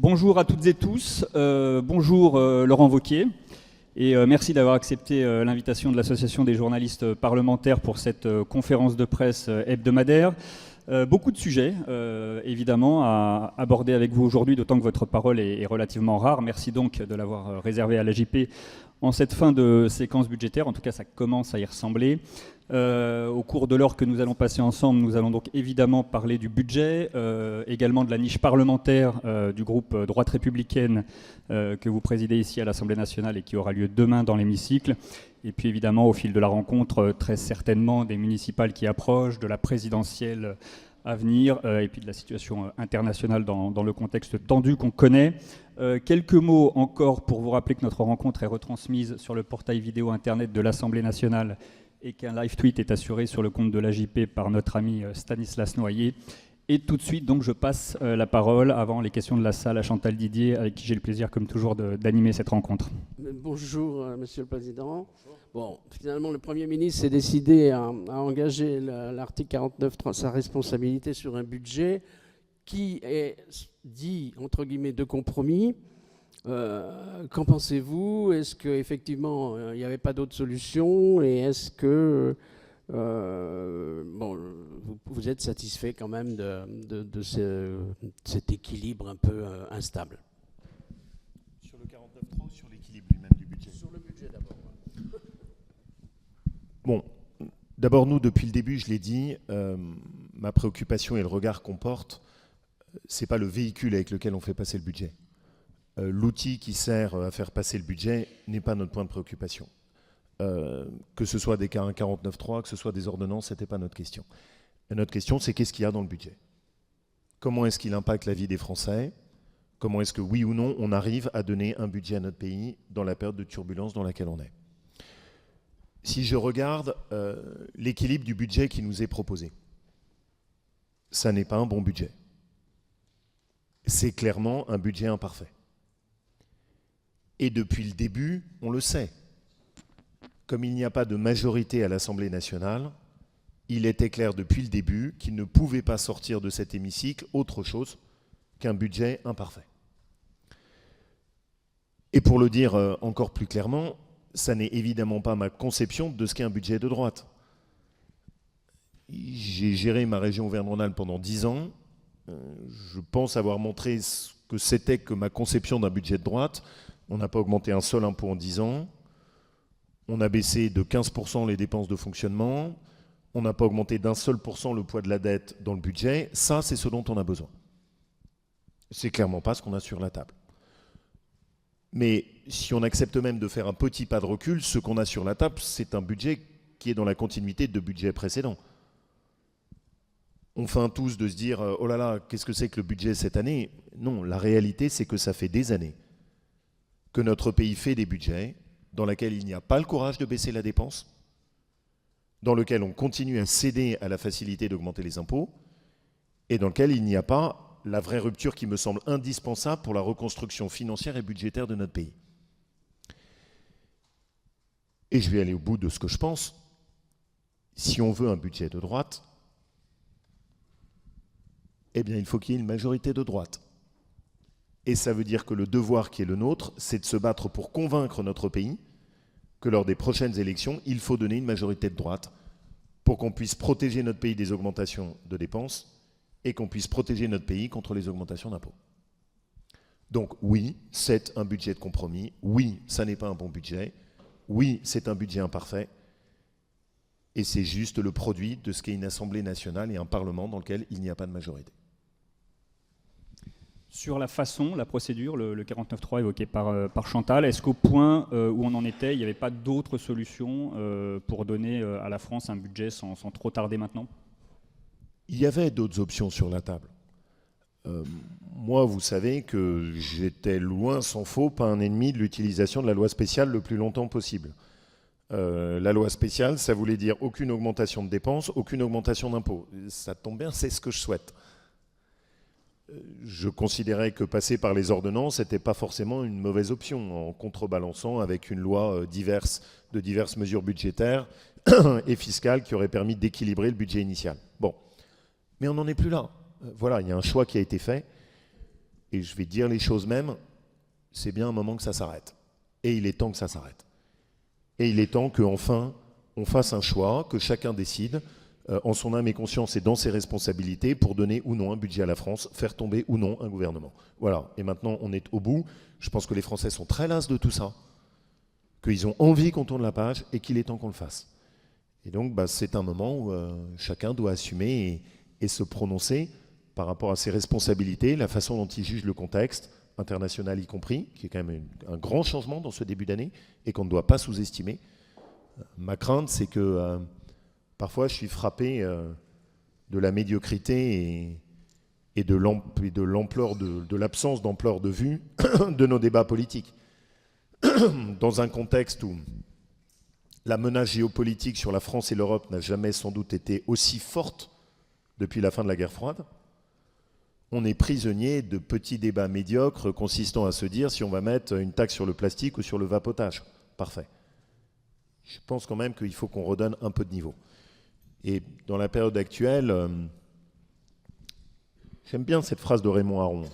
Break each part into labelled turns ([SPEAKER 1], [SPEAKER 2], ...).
[SPEAKER 1] Bonjour à toutes et tous, bonjour Laurent Wauquiez, et merci d'avoir accepté l'invitation de l'Association des journalistes parlementaires pour cette conférence de presse hebdomadaire. Beaucoup de sujets, évidemment, à aborder avec vous aujourd'hui, d'autant que votre parole est relativement rare. Merci donc de l'avoir réservée à l'AJP en cette fin de séquence budgétaire. En tout cas, ça commence à y ressembler. Au cours de l'heure que nous allons passer ensemble, nous allons donc évidemment parler du budget, également de la niche parlementaire du groupe Droite républicaine que vous présidez ici à l'Assemblée nationale et qui aura lieu demain dans l'hémicycle. Et puis évidemment, au fil de la rencontre, très certainement des municipales qui approchent, de la présidentielle à venir, et puis de la situation internationale dans le contexte tendu qu'on connaît. Quelques mots encore pour vous rappeler que notre rencontre est retransmise sur le portail vidéo internet de l'Assemblée nationale et qu'un live tweet est assuré sur le compte de l'AJP par notre ami Stanislas Noyer. Et tout de suite, donc, je passe la parole, avant les questions de la salle, à Chantal Didier, avec qui j'ai le plaisir, comme toujours, d'animer cette rencontre.
[SPEAKER 2] Bonjour, Monsieur le Président. Bon, finalement, le Premier ministre s'est décidé à engager l'article 49.3, sa responsabilité sur un budget qui est dit, entre guillemets, de compromis. Qu'en pensez-vous? Est-ce qu'effectivement, il n'y avait pas d'autre solution? Et est-ce que vous êtes satisfait quand même de cet équilibre un peu instable?
[SPEAKER 3] Sur le 49.3 ou sur l'équilibre lui-même du budget?
[SPEAKER 2] Sur le budget d'abord.
[SPEAKER 3] Bon, d'abord nous, depuis le début, je l'ai dit, ma préoccupation et le regard qu'on porte, c'est pas le véhicule avec lequel on fait passer le budget. L'outil qui sert à faire passer le budget n'est pas notre point de préoccupation. Que ce soit des 49.3, que ce soit des ordonnances, ce n'était pas notre question. Et notre question, c'est qu'est-ce qu'il y a dans le budget? Comment est-ce qu'il impacte la vie des Français? Comment est-ce que, oui ou non, on arrive à donner un budget à notre pays dans la période de turbulence dans laquelle on est? Si je regarde l'équilibre du budget qui nous est proposé, ça n'est pas un bon budget. C'est clairement un budget imparfait. Et depuis le début, on le sait. Comme il n'y a pas de majorité à l'Assemblée nationale, il était clair depuis le début qu'il ne pouvait pas sortir de cet hémicycle autre chose qu'un budget imparfait. Et pour le dire encore plus clairement, ça n'est évidemment pas ma conception de ce qu'est un budget de droite. J'ai géré ma région Auvergne-Rhône-Alpes pendant 10 ans. Je pense avoir montré ce que c'était que ma conception d'un budget de droite. On n'a pas augmenté un seul impôt en 10 ans. On a baissé de 15% les dépenses de fonctionnement. On n'a pas augmenté d'un seul % le poids de la dette dans le budget. Ça, c'est ce dont on a besoin. C'est clairement pas ce qu'on a sur la table. Mais si on accepte même de faire un petit pas de recul, ce qu'on a sur la table, c'est un budget qui est dans la continuité de budgets précédents. On feint tous de se dire « Oh là là, qu'est-ce que c'est que le budget cette année ?» Non, la réalité, c'est que ça fait des années que notre pays fait des budgets dans lesquels il n'y a pas le courage de baisser la dépense, dans lequel on continue à céder à la facilité d'augmenter les impôts, et dans lequel il n'y a pas la vraie rupture qui me semble indispensable pour la reconstruction financière et budgétaire de notre pays. Et je vais aller au bout de ce que je pense. Si on veut un budget de droite, eh bien il faut qu'il y ait une majorité de droite. Et ça veut dire que le devoir qui est le nôtre, c'est de se battre pour convaincre notre pays que lors des prochaines élections, il faut donner une majorité de droite pour qu'on puisse protéger notre pays des augmentations de dépenses et qu'on puisse protéger notre pays contre les augmentations d'impôts. Donc oui, c'est un budget de compromis. Oui, ça n'est pas un bon budget. Oui, c'est un budget imparfait. Et c'est juste le produit de ce qu'est une Assemblée nationale et un Parlement dans lequel il n'y a pas de majorité.
[SPEAKER 1] Sur la façon, la procédure, le 49.3 évoqué par Chantal, est-ce qu'au point où on en était, il n'y avait pas d'autres solutions pour donner à la France un budget sans trop tarder maintenant?
[SPEAKER 3] Il y avait d'autres options sur la table. Moi, vous savez que j'étais loin s'en faut, pas un ennemi de l'utilisation de la loi spéciale le plus longtemps possible. La loi spéciale, ça voulait dire aucune augmentation de dépenses, aucune augmentation d'impôts. Ça tombe bien, c'est ce que je souhaite. Je considérais que passer par les ordonnances n'était pas forcément une mauvaise option, en contrebalançant avec une loi de diverses mesures budgétaires et fiscales qui auraient permis d'équilibrer le budget initial. Bon, mais on n'en est plus là. Voilà, il y a un choix qui a été fait. et je vais dire les choses même, c'est bien un moment que ça s'arrête. Et il est temps que ça s'arrête. Et il est temps qu'enfin, on fasse un choix, que chacun décide, en son âme et conscience et dans ses responsabilités, pour donner ou non un budget à la France, faire tomber ou non un gouvernement. Voilà, et maintenant on est au bout. Je pense que les Français sont très las de tout ça, qu'ils ont envie qu'on tourne la page et qu'il est temps qu'on le fasse. Et donc c'est un moment où chacun doit assumer et se prononcer par rapport à ses responsabilités, la façon dont il juge le contexte, international y compris, qui est quand même un grand changement dans ce début d'année et qu'on ne doit pas sous-estimer. Ma crainte, c'est que parfois je suis frappé de la médiocrité et de l'ampleur, de l'absence d'ampleur de vue de nos débats politiques. Dans un contexte où la menace géopolitique sur la France et l'Europe n'a jamais sans doute été aussi forte depuis la fin de la guerre froide, on est prisonnier de petits débats médiocres consistant à se dire si on va mettre une taxe sur le plastique ou sur le vapotage. Parfait. Je pense quand même qu'il faut qu'on redonne un peu de niveau. Et dans la période actuelle, j'aime bien cette phrase de Raymond Aron,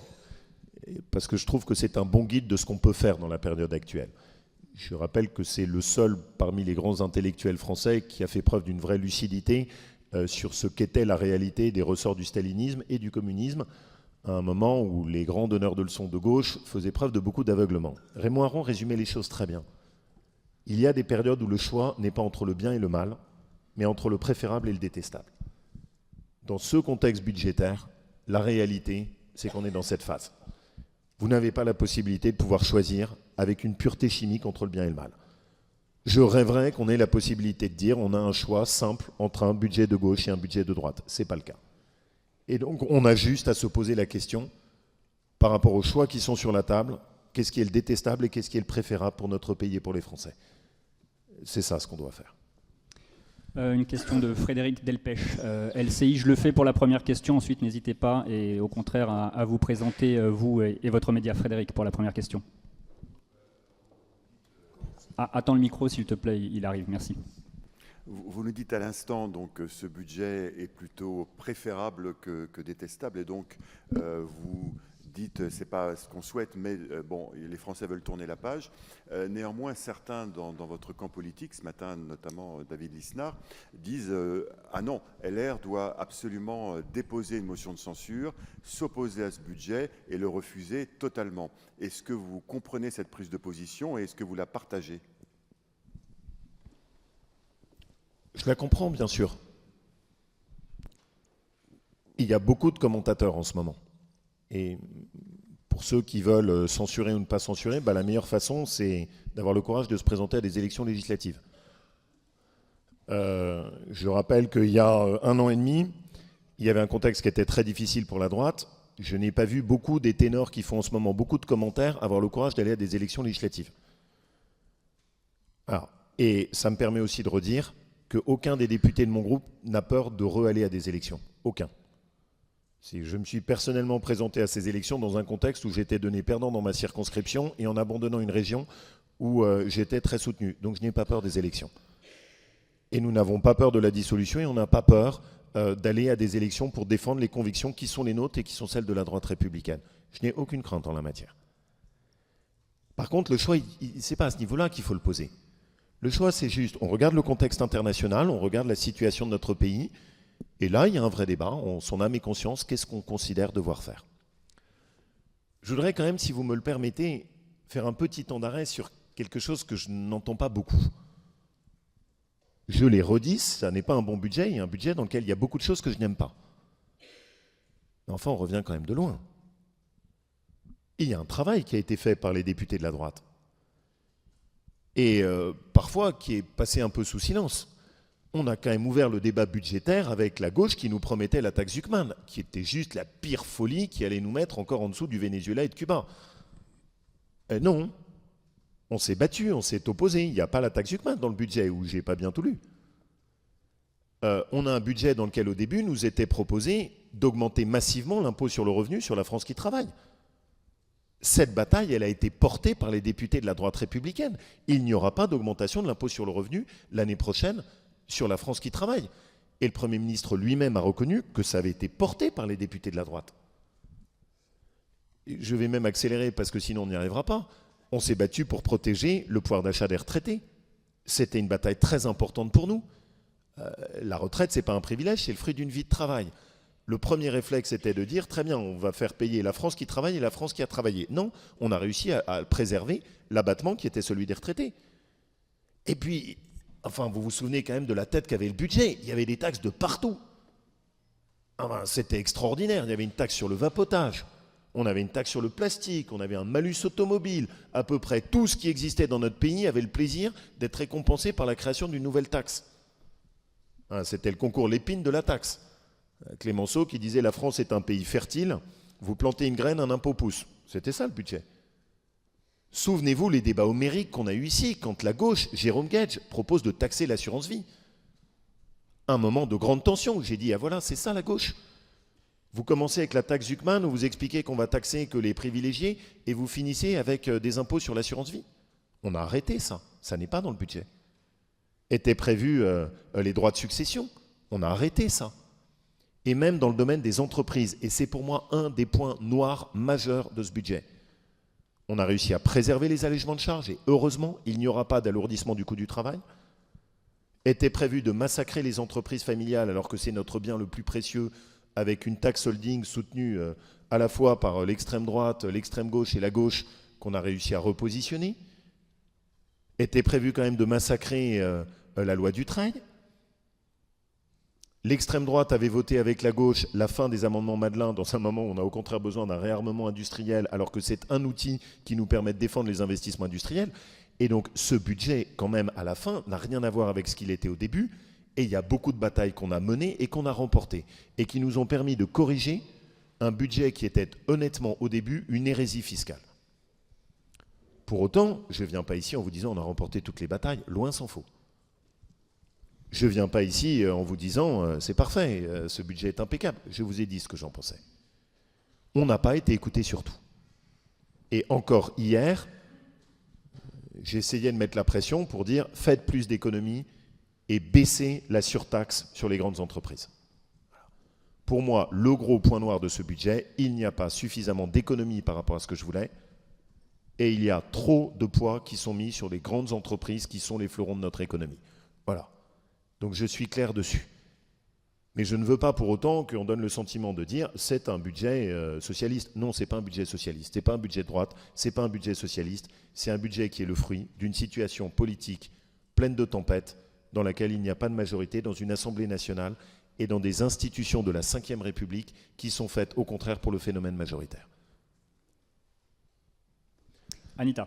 [SPEAKER 3] parce que je trouve que c'est un bon guide de ce qu'on peut faire dans la période actuelle. Je rappelle que c'est le seul parmi les grands intellectuels français qui a fait preuve d'une vraie lucidité sur ce qu'était la réalité des ressorts du stalinisme et du communisme, à un moment où les grands donneurs de leçons de gauche faisaient preuve de beaucoup d'aveuglement. Raymond Aron résumait les choses très bien. Il y a des périodes où le choix n'est pas entre le bien et le mal, mais entre le préférable et le détestable. Dans ce contexte budgétaire, la réalité, c'est qu'on est dans cette phase. Vous n'avez pas la possibilité de pouvoir choisir avec une pureté chimique entre le bien et le mal. Je rêverais qu'on ait la possibilité de dire on a un choix simple entre un budget de gauche et un budget de droite. Ce n'est pas le cas. Et donc on a juste à se poser la question par rapport aux choix qui sont sur la table, qu'est-ce qui est le détestable et qu'est-ce qui est le préférable pour notre pays et pour les Français. C'est ça ce qu'on doit faire.
[SPEAKER 1] Une question de Frédéric Delpech. LCI, je le fais pour la première question, ensuite n'hésitez pas et au contraire à vous présenter, vous et votre média. Frédéric, pour la première question. Attends le micro s'il te plaît, il arrive, merci.
[SPEAKER 4] Vous nous dites à l'instant donc que ce budget est plutôt préférable que détestable et donc vous dites c'est pas ce qu'on souhaite mais bon les Français veulent tourner la page. Néanmoins certains dans votre camp politique ce matin notamment David Lisnard disent ah non LR doit absolument déposer une motion de censure, s'opposer à ce budget et le refuser totalement. Est-ce que vous comprenez cette prise de position et est-ce que vous la partagez?
[SPEAKER 3] Je la comprends, bien sûr. Il y a beaucoup de commentateurs en ce moment. Et pour ceux qui veulent censurer ou ne pas censurer, la meilleure façon, c'est d'avoir le courage de se présenter à des élections législatives. Je rappelle qu'il y a 1 an et demi, il y avait un contexte qui était très difficile pour la droite. Je n'ai pas vu beaucoup des ténors qui font en ce moment beaucoup de commentaires avoir le courage d'aller à des élections législatives. Alors, et ça me permet aussi de redire qu'aucun des députés de mon groupe n'a peur de re-aller à des élections. Aucun. Je me suis personnellement présenté à ces élections dans un contexte où j'étais donné perdant dans ma circonscription et en abandonnant une région où j'étais très soutenu. Donc je n'ai pas peur des élections. Et nous n'avons pas peur de la dissolution et on n'a pas peur d'aller à des élections pour défendre les convictions qui sont les nôtres et qui sont celles de la droite républicaine. Je n'ai aucune crainte en la matière. Par contre, le choix, ce n'est pas à ce niveau-là qu'il faut le poser. Le choix, c'est juste, on regarde le contexte international, on regarde la situation de notre pays, et là, il y a un vrai débat, en son âme et conscience, qu'est-ce qu'on considère devoir faire? Je voudrais quand même, si vous me le permettez, faire un petit temps d'arrêt sur quelque chose que je n'entends pas beaucoup. Je l'ai redit, ça n'est pas un bon budget, il y a un budget dans lequel il y a beaucoup de choses que je n'aime pas. Mais enfin, on revient quand même de loin. Il y a un travail qui a été fait par les députés de la droite. Et parfois qui est passé un peu sous silence. On a quand même ouvert le débat budgétaire avec la gauche qui nous promettait la taxe Zuckman, qui était juste la pire folie qui allait nous mettre encore en dessous du Venezuela et de Cuba. Non, on s'est battu, on s'est opposé. Il n'y a pas la taxe Zuckman dans le budget, où j'ai pas bien tout lu. On a un budget dans lequel au début nous était proposé d'augmenter massivement l'impôt sur le revenu sur la France qui travaille. Cette bataille, elle a été portée par les députés de la droite républicaine. Il n'y aura pas d'augmentation de l'impôt sur le revenu l'année prochaine sur la France qui travaille. Et le Premier ministre lui-même a reconnu que ça avait été porté par les députés de la droite. je vais même accélérer parce que sinon on n'y arrivera pas. On s'est battu pour protéger le pouvoir d'achat des retraités. C'était une bataille très importante pour nous. La retraite, ce n'est pas un privilège, c'est le fruit d'une vie de travail. Le premier réflexe était de dire, très bien, on va faire payer la France qui travaille et la France qui a travaillé. Non, on a réussi à préserver l'abattement qui était celui des retraités. Et puis, enfin, vous vous souvenez quand même de la tête qu'avait le budget. Il y avait des taxes de partout. Enfin, c'était extraordinaire. Il y avait une taxe sur le vapotage. On avait une taxe sur le plastique, on avait un malus automobile. À peu près tout ce qui existait dans notre pays avait le plaisir d'être récompensé par la création d'une nouvelle taxe. C'était le concours Lépine de la taxe. Clémenceau qui disait « La France est un pays fertile, vous plantez une graine, un impôt pousse ». C'était ça le budget. Souvenez-vous les débats homériques qu'on a eus ici, quand la gauche, Jérôme Guedj, propose de taxer l'assurance vie. Un moment de grande tension où j'ai dit « Ah voilà, c'est ça la gauche ». Vous commencez avec la taxe Zuckman où vous expliquez qu'on va taxer que les privilégiés et vous finissez avec des impôts sur l'assurance vie. On a arrêté ça. Ça n'est pas dans le budget. Étaient prévus les droits de succession. On a arrêté ça. Et même dans le domaine des entreprises. Et c'est pour moi un des points noirs majeurs de ce budget. On a réussi à préserver les allègements de charges et heureusement, il n'y aura pas d'alourdissement du coût du travail. Était prévu de massacrer les entreprises familiales alors que c'est notre bien le plus précieux avec une taxe holding soutenue à la fois par l'extrême droite, l'extrême gauche et la gauche qu'on a réussi à repositionner. Était prévu quand même de massacrer la loi Dutreil. L'extrême droite avait voté avec la gauche la fin des amendements Madelin dans un moment où on a au contraire besoin d'un réarmement industriel alors que c'est un outil qui nous permet de défendre les investissements industriels. Et donc ce budget, quand même, à la fin, n'a rien à voir avec ce qu'il était au début. Et il y a beaucoup de batailles qu'on a menées et qu'on a remportées et qui nous ont permis de corriger un budget qui était honnêtement au début une hérésie fiscale. Pour autant, je ne viens pas ici en vous disant on a remporté toutes les batailles, loin s'en faut. Je ne viens pas ici en vous disant c'est parfait, ce budget est impeccable. Je vous ai dit ce que j'en pensais. On n'a pas été écouté sur tout. Et encore hier, j'essayais de mettre la pression pour dire faites plus d'économies et baisser la surtaxe sur les grandes entreprises. Pour moi, le gros point noir de ce budget, il n'y a pas suffisamment d'économies par rapport à ce que je voulais, et il y a trop de poids qui sont mis sur les grandes entreprises qui sont les fleurons de notre économie. Voilà. Donc je suis clair dessus. Mais je ne veux pas pour autant qu'on donne le sentiment de dire c'est un budget socialiste. Non, ce n'est pas un budget socialiste, ce n'est pas un budget de droite, ce n'est pas un budget socialiste, c'est un budget qui est le fruit d'une situation politique pleine de tempêtes, dans laquelle il n'y a pas de majorité, dans une Assemblée nationale et dans des institutions de la Ve République qui sont faites au contraire pour le phénomène majoritaire.
[SPEAKER 1] Anita.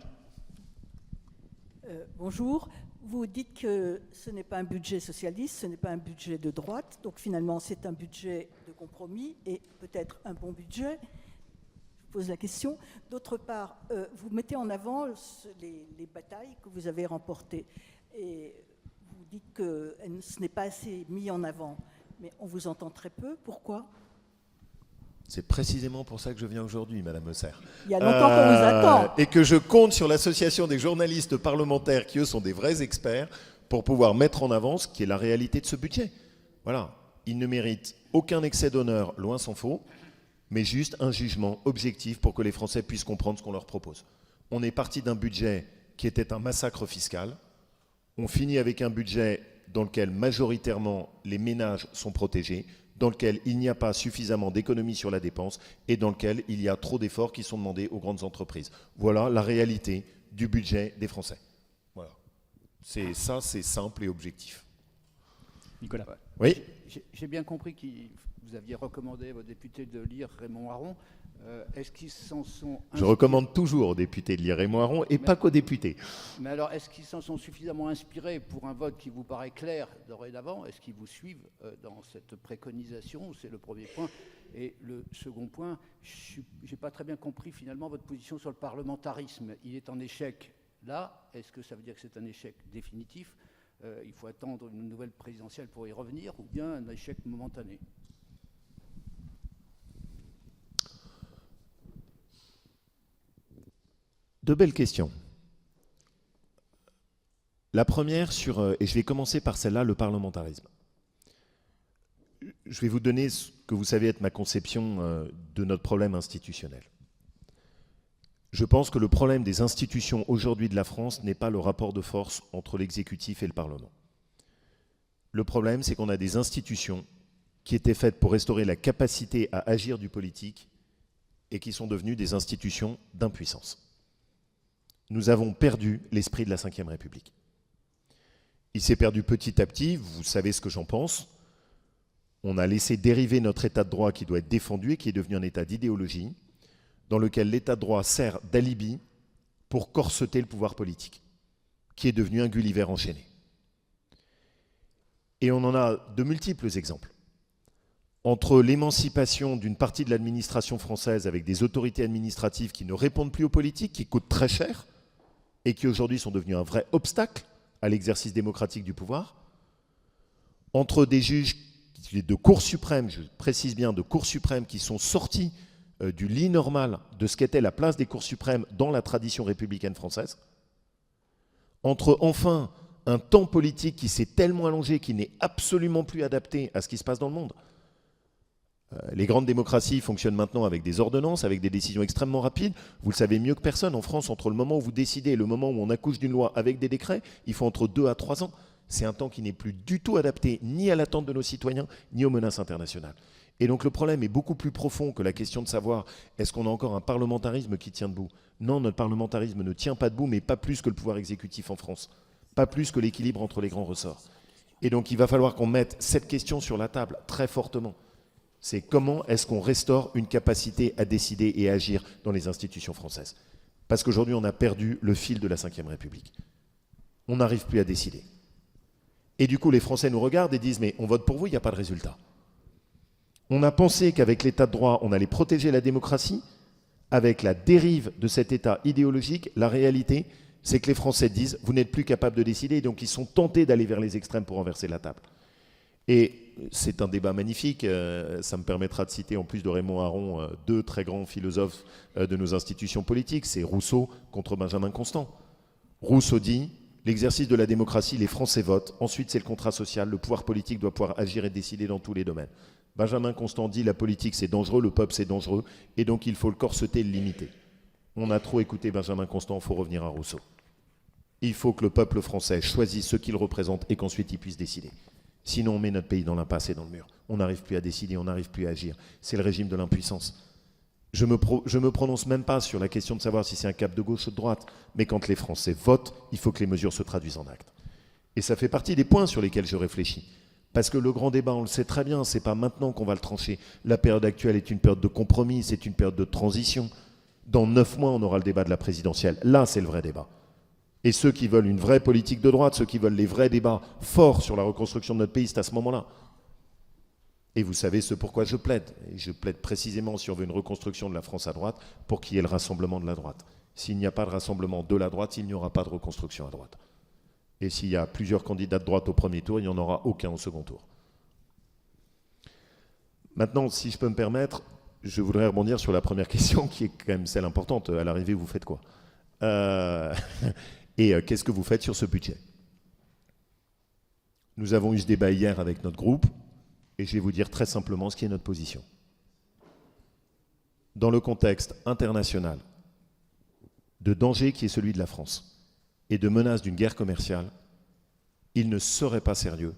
[SPEAKER 5] Bonjour. Vous dites que ce n'est pas un budget socialiste, ce n'est pas un budget de droite, donc finalement c'est un budget de compromis et peut-être un bon budget. Je pose la question. D'autre part, vous mettez en avant les batailles que vous avez remportées et vous dites que ce n'est pas assez mis en avant, mais on vous entend très peu. Pourquoi ?
[SPEAKER 3] C'est précisément pour ça que je viens aujourd'hui, Madame Moser.
[SPEAKER 5] Il y a longtemps qu'on vous attend.
[SPEAKER 3] Et que je compte sur l'association des journalistes parlementaires, qui eux sont des vrais experts, pour pouvoir mettre en avant ce qui est la réalité de ce budget. Voilà. Il ne mérite aucun excès d'honneur, loin s'en faut, mais juste un jugement objectif pour que les Français puissent comprendre ce qu'on leur propose. On est parti d'un budget qui était un massacre fiscal. On finit avec un budget dans lequel majoritairement les ménages sont protégés, dans lequel il n'y a pas suffisamment d'économies sur la dépense et dans lequel il y a trop d'efforts qui sont demandés aux grandes entreprises. Voilà la réalité du budget des Français. Voilà. C'est simple et objectif.
[SPEAKER 1] Nicolas.
[SPEAKER 3] Oui.
[SPEAKER 6] J'ai bien compris que vous aviez recommandé à vos députés de lire Raymond Aron. Est-ce qu'ils s'en sont...
[SPEAKER 3] Je recommande toujours aux députés de lire Raymond Aron et pas qu'aux députés.
[SPEAKER 6] Mais alors, est-ce qu'ils s'en sont suffisamment inspirés pour un vote qui vous paraît clair dorénavant? Est-ce qu'ils vous suivent dans cette préconisation? C'est le premier point. Et le second point, je n'ai pas très bien compris finalement votre position sur le parlementarisme. Il est en échec là. Est-ce que ça veut dire que c'est un échec définitif? Il faut attendre une nouvelle présidentielle pour y revenir, ou bien un échec momentané?
[SPEAKER 3] Deux belles questions. La première sur, et je vais commencer par celle-là, le parlementarisme. Je vais vous donner ce que vous savez être ma conception de notre problème institutionnel. Je pense que le problème des institutions aujourd'hui de la France n'est pas le rapport de force entre l'exécutif et le Parlement. Le problème, c'est qu'on a des institutions qui étaient faites pour restaurer la capacité à agir du politique et qui sont devenues des institutions d'impuissance. Nous avons perdu l'esprit de la Ve République. Il s'est perdu petit à petit, vous savez ce que j'en pense. On a laissé dériver notre état de droit qui doit être défendu et qui est devenu un état d'idéologie, dans lequel l'état de droit sert d'alibi pour corseter le pouvoir politique, qui est devenu un Gulliver enchaîné. Et on en a de multiples exemples. Entre l'émancipation d'une partie de l'administration française avec des autorités administratives qui ne répondent plus aux politiques, qui coûtent très cher, et qui aujourd'hui sont devenus un vrai obstacle à l'exercice démocratique du pouvoir, entre des juges de Cour suprême, je précise bien de Cour suprême, qui sont sortis du lit normal de ce qu'était la place des cours suprêmes dans la tradition républicaine française, entre enfin un temps politique qui s'est tellement allongé qu'il n'est absolument plus adapté à ce qui se passe dans le monde. Les grandes démocraties fonctionnent maintenant avec des ordonnances, avec des décisions extrêmement rapides. Vous le savez mieux que personne, en France, entre le moment où vous décidez et le moment où on accouche d'une loi avec des décrets, il faut entre 2 à 3 ans. C'est un temps qui n'est plus du tout adapté ni à l'attente de nos citoyens, ni aux menaces internationales. Et donc le problème est beaucoup plus profond que la question de savoir est-ce qu'on a encore un parlementarisme qui tient debout. Non, notre parlementarisme ne tient pas debout, mais pas plus que le pouvoir exécutif en France. Pas plus que l'équilibre entre les grands ressorts. Et donc il va falloir qu'on mette cette question sur la table très fortement. C'est comment est-ce qu'on restaure une capacité à décider et à agir dans les institutions françaises. Parce qu'aujourd'hui, on a perdu le fil de la Ve République. On n'arrive plus à décider. Et du coup, les Français nous regardent et disent « mais on vote pour vous, il n'y a pas de résultat ». On a pensé qu'avec l'état de droit, on allait protéger la démocratie. Avec la dérive de cet état idéologique, la réalité, c'est que les Français disent « vous n'êtes plus capable de décider », et donc ils sont tentés d'aller vers les extrêmes pour renverser la table. Et c'est un débat magnifique, ça me permettra de citer en plus de Raymond Aron 2 très grands philosophes de nos institutions politiques, c'est Rousseau contre Benjamin Constant. Rousseau dit « l'exercice de la démocratie, les Français votent, ensuite c'est le contrat social, le pouvoir politique doit pouvoir agir et décider dans tous les domaines ». Benjamin Constant dit « la politique c'est dangereux, le peuple c'est dangereux, et donc il faut le corseter et le limiter ». On a trop écouté Benjamin Constant, il faut revenir à Rousseau. Il faut que le peuple français choisisse ce qu'il représente et qu'ensuite il puisse décider. Sinon, on met notre pays dans l'impasse et dans le mur. On n'arrive plus à décider, on n'arrive plus à agir. C'est le régime de l'impuissance. Je me prononce même pas sur la question de savoir si c'est un cap de gauche ou de droite, mais quand les Français votent, il faut que les mesures se traduisent en actes. Et ça fait partie des points sur lesquels je réfléchis. Parce que le grand débat, on le sait très bien, c'est pas maintenant qu'on va le trancher. La période actuelle est une période de compromis, c'est une période de transition. Dans 9 mois, on aura le débat de la présidentielle. Là, c'est le vrai débat. Et ceux qui veulent une vraie politique de droite, ceux qui veulent les vrais débats forts sur la reconstruction de notre pays, c'est à ce moment-là. Et vous savez ce pourquoi je plaide. Et je plaide précisément, si on veut une reconstruction de la France à droite, pour qu'il y ait le rassemblement de la droite. S'il n'y a pas de rassemblement de la droite, il n'y aura pas de reconstruction à droite. Et s'il y a plusieurs candidats de droite au premier tour, il n'y en aura aucun au second tour. Maintenant, si je peux me permettre, je voudrais rebondir sur la première question, qui est quand même celle importante. À l'arrivée, vous faites quoi Et qu'est-ce que vous faites sur ce budget? Nous avons eu ce débat hier avec notre groupe, et je vais vous dire très simplement ce qui est notre position. Dans le contexte international de danger qui est celui de la France, et de menace d'une guerre commerciale, il ne serait pas sérieux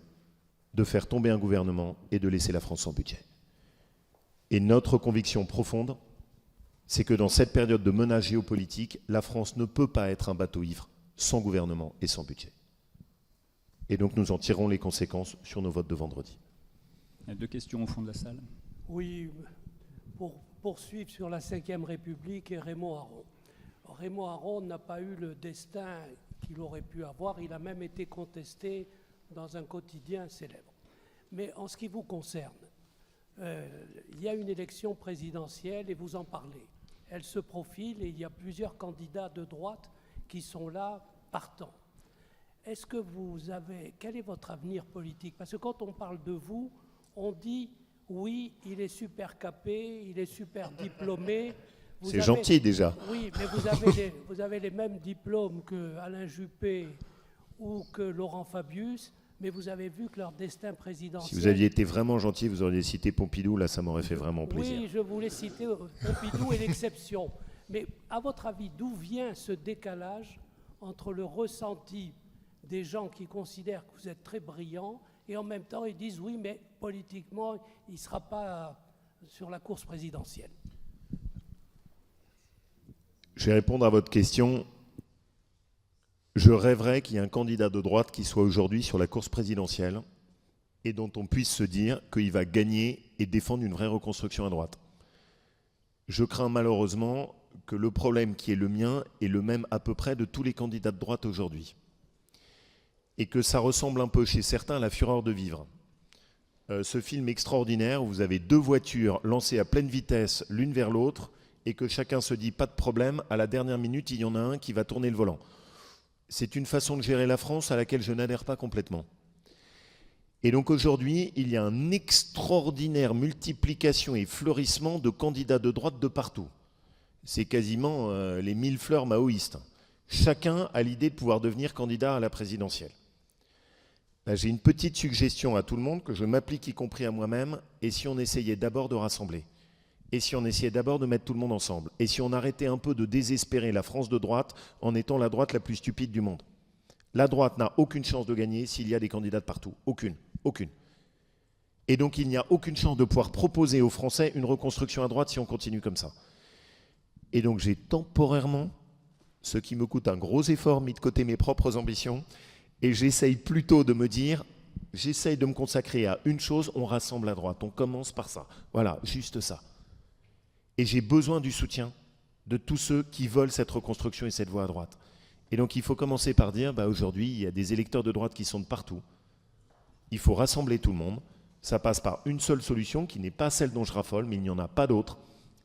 [SPEAKER 3] de faire tomber un gouvernement et de laisser la France sans budget. Et notre conviction profonde, c'est que dans cette période de menace géopolitique, la France ne peut pas être un bateau ivre sans gouvernement et sans budget. Et donc nous en tirerons les conséquences sur nos votes de vendredi.
[SPEAKER 1] Il y a 2 questions au fond de la salle.
[SPEAKER 7] Oui, pour poursuivre sur la Ve République et Raymond Aron. Raymond Aron n'a pas eu le destin qu'il aurait pu avoir, il a même été contesté dans un quotidien célèbre. Mais en ce qui vous concerne, il y a une élection présidentielle et vous en parlez. Elle se profile et il y a plusieurs candidats de droite qui sont là, partants. Est-ce que vous avez... Quel est votre avenir politique? Parce que quand on parle de vous, on dit, oui, il est super capé, il est super diplômé.
[SPEAKER 3] C'est gentil déjà.
[SPEAKER 7] Oui, mais vous avez les mêmes diplômes que Alain Juppé ou que Laurent Fabius, mais vous avez vu que leur destin présidentiel...
[SPEAKER 3] Si vous aviez été vraiment gentil, vous auriez cité Pompidou, là ça m'aurait fait vraiment plaisir.
[SPEAKER 7] Oui, je voulais citer Pompidou et l'exception. Mais à votre avis, d'où vient ce décalage entre le ressenti des gens qui considèrent que vous êtes très brillant et en même temps ils disent oui, mais politiquement, il ne sera pas sur la course présidentielle?
[SPEAKER 3] Je vais répondre à votre question. Je rêverais qu'il y ait un candidat de droite qui soit aujourd'hui sur la course présidentielle et dont on puisse se dire qu'il va gagner et défendre une vraie reconstruction à droite. Je crains malheureusement que le problème qui est le mien est le même à peu près de tous les candidats de droite aujourd'hui. Et que ça ressemble un peu chez certains à La Fureur de vivre. Ce film extraordinaire où vous avez deux voitures lancées à pleine vitesse l'une vers l'autre et que chacun se dit pas de problème, à la dernière minute il y en a un qui va tourner le volant. C'est une façon de gérer la France à laquelle je n'adhère pas complètement. Et donc aujourd'hui, il y a une extraordinaire multiplication et fleurissement de candidats de droite de partout. C'est quasiment les 1000 fleurs maoïstes. Chacun a l'idée de pouvoir devenir candidat à la présidentielle. Là, j'ai une petite suggestion à tout le monde que je m'applique y compris à moi-même. Et si on essayait d'abord de rassembler? Et si on essayait d'abord de mettre tout le monde ensemble? Et si on arrêtait un peu de désespérer la France de droite en étant la droite la plus stupide du monde? La droite n'a aucune chance de gagner s'il y a des candidats de partout. Aucune. Aucune. Et donc il n'y a aucune chance de pouvoir proposer aux Français une reconstruction à droite si on continue comme ça. Et donc j'ai temporairement, ce qui me coûte un gros effort, mis de côté mes propres ambitions, et j'essaye plutôt de me dire, j'essaye de me consacrer à une chose, on rassemble à droite, on commence par ça. Voilà, juste ça. Et j'ai besoin du soutien de tous ceux qui veulent cette reconstruction et cette voie à droite. Et donc il faut commencer par dire, aujourd'hui, il y a des électeurs de droite qui sont de partout. Il faut rassembler tout le monde. Ça passe par une seule solution qui n'est pas celle dont je raffole, mais il n'y en a pas d'autre.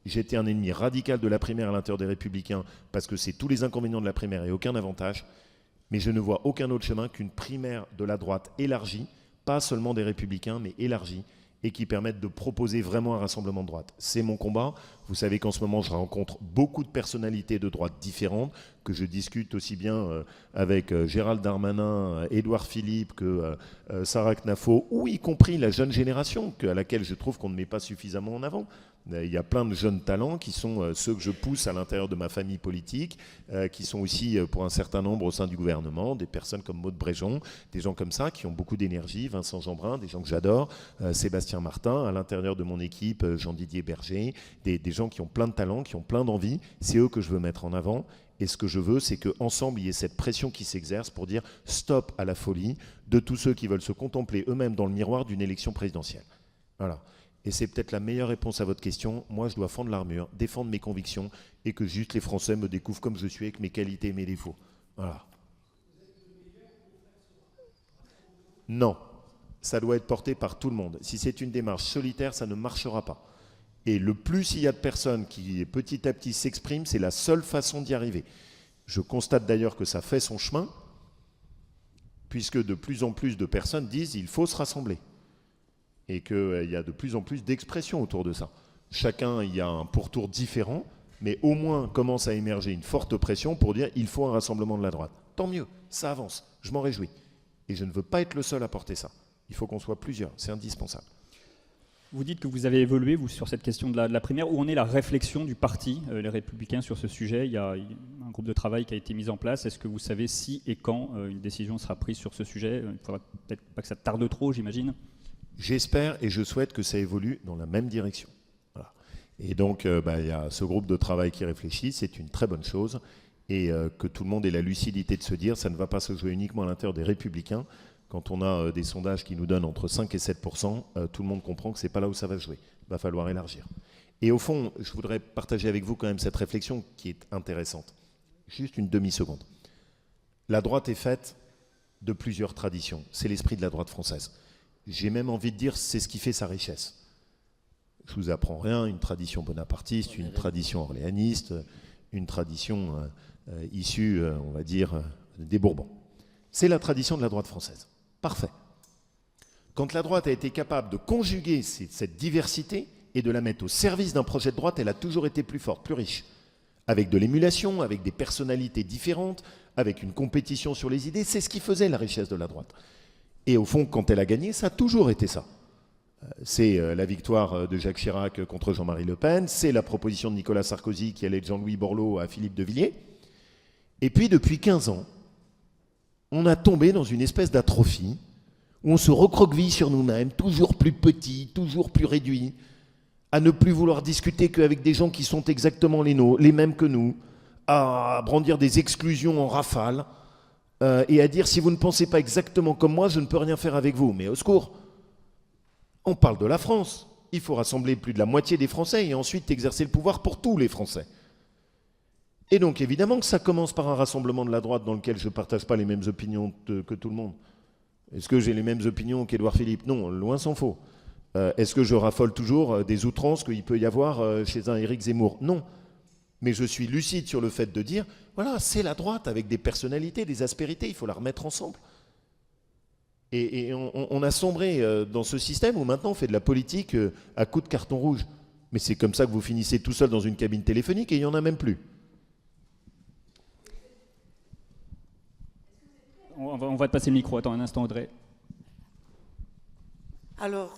[SPEAKER 3] J'étais un ennemi radical de la primaire à l'intérieur des Républicains parce que c'est tous les inconvénients de la primaire et aucun avantage. Mais je ne vois aucun autre chemin qu'une primaire de la droite élargie, pas seulement des Républicains, mais élargie, et qui permettent de proposer vraiment un rassemblement de droite. C'est mon combat. Vous savez qu'en ce moment, je rencontre beaucoup de personnalités de droite différentes, que je discute aussi bien avec Gérald Darmanin, Édouard Philippe, que Sarah Knafo, ou y compris la jeune génération, à laquelle je trouve qu'on ne met pas suffisamment en avant. Il y a plein de jeunes talents qui sont ceux que je pousse à l'intérieur de ma famille politique, qui sont aussi pour un certain nombre au sein du gouvernement, des personnes comme Maud Bréjon, des gens comme ça qui ont beaucoup d'énergie, Vincent Jeanbrun, des gens que j'adore, Sébastien Martin, à l'intérieur de mon équipe, Jean-Didier Berger, des gens qui ont plein de talents, qui ont plein d'envie, c'est eux que je veux mettre en avant. Et ce que je veux, c'est qu'ensemble, il y ait cette pression qui s'exerce pour dire stop à la folie de tous ceux qui veulent se contempler eux-mêmes dans le miroir d'une élection présidentielle. Voilà. Et c'est peut-être la meilleure réponse à votre question. Moi, je dois fendre l'armure, défendre mes convictions et que juste les Français me découvrent comme je suis avec mes qualités et mes défauts. Voilà. Non, ça doit être porté par tout le monde. Si c'est une démarche solitaire, ça ne marchera pas. Et le plus il y a de personnes qui petit à petit s'expriment, c'est la seule façon d'y arriver. Je constate d'ailleurs que ça fait son chemin, puisque de plus en plus de personnes disent qu'il faut se rassembler. Et qu'il y a de plus en plus d'expressions autour de ça. Chacun, il y a un pourtour différent, mais au moins commence à émerger une forte pression pour dire il faut un rassemblement de la droite. Tant mieux, ça avance, je m'en réjouis. Et je ne veux pas être le seul à porter ça. Il faut qu'on soit plusieurs, c'est indispensable.
[SPEAKER 1] Vous dites que vous avez évolué, vous, sur cette question de la primaire. Où en est la réflexion du parti, les Républicains, sur ce sujet? Il y a un groupe de travail qui a été mis en place. Est-ce que vous savez si et quand une décision sera prise sur ce sujet? Il ne faudra peut-être pas que ça tarde trop, j'imagine.
[SPEAKER 3] J'espère et je souhaite que ça évolue dans la même direction. Voilà. Et donc, il y a ce groupe de travail qui réfléchit, c'est une très bonne chose. Et que tout le monde ait la lucidité de se dire ça ne va pas se jouer uniquement à l'intérieur des Républicains. Quand on a des sondages qui nous donnent entre 5 et 7%, tout le monde comprend que ce n'est pas là où ça va se jouer. Il va falloir élargir. Et au fond, je voudrais partager avec vous quand même cette réflexion qui est intéressante. Juste une demi-seconde. La droite est faite de plusieurs traditions. C'est l'esprit de la droite française. J'ai même envie de dire c'est ce qui fait sa richesse. Je ne vous apprends rien, une tradition bonapartiste, une tradition orléaniste, une tradition issue, on va dire, des Bourbons. C'est la tradition de la droite française. Parfait. Quand la droite a été capable de conjuguer cette diversité et de la mettre au service d'un projet de droite, elle a toujours été plus forte, plus riche. Avec de l'émulation, avec des personnalités différentes, avec une compétition sur les idées, c'est ce qui faisait la richesse de la droite. Et au fond, quand elle a gagné, ça a toujours été ça. C'est la victoire de Jacques Chirac contre Jean-Marie Le Pen, c'est la proposition de Nicolas Sarkozy qui allait de Jean-Louis Borloo à Philippe de Villiers. Et puis depuis 15 ans, on a tombé dans une espèce d'atrophie où on se recroqueville sur nous-mêmes, toujours plus petits, toujours plus réduits, à ne plus vouloir discuter qu'avec des gens qui sont exactement les mêmes que nous, à brandir des exclusions en rafale, et à dire si vous ne pensez pas exactement comme moi, je ne peux rien faire avec vous. Mais au secours, on parle de la France. Il faut rassembler plus de la moitié des Français et ensuite exercer le pouvoir pour tous les Français. Et donc évidemment que ça commence par un rassemblement de la droite dans lequel je ne partage pas les mêmes opinions que tout le monde. Est-ce que j'ai les mêmes opinions qu'Édouard Philippe? Non, loin s'en faut. Est-ce que je raffole toujours des outrances qu'il peut y avoir chez un Éric Zemmour? Non. Mais je suis lucide sur le fait de dire, voilà, c'est la droite avec des personnalités, des aspérités, il faut la remettre ensemble. Et on a sombré dans ce système où maintenant on fait de la politique à coups de carton rouge. Mais c'est comme ça que vous finissez tout seul dans une cabine téléphonique et il n'y en a même plus.
[SPEAKER 1] On va te passer le micro, attends un instant Audrey.
[SPEAKER 8] Alors,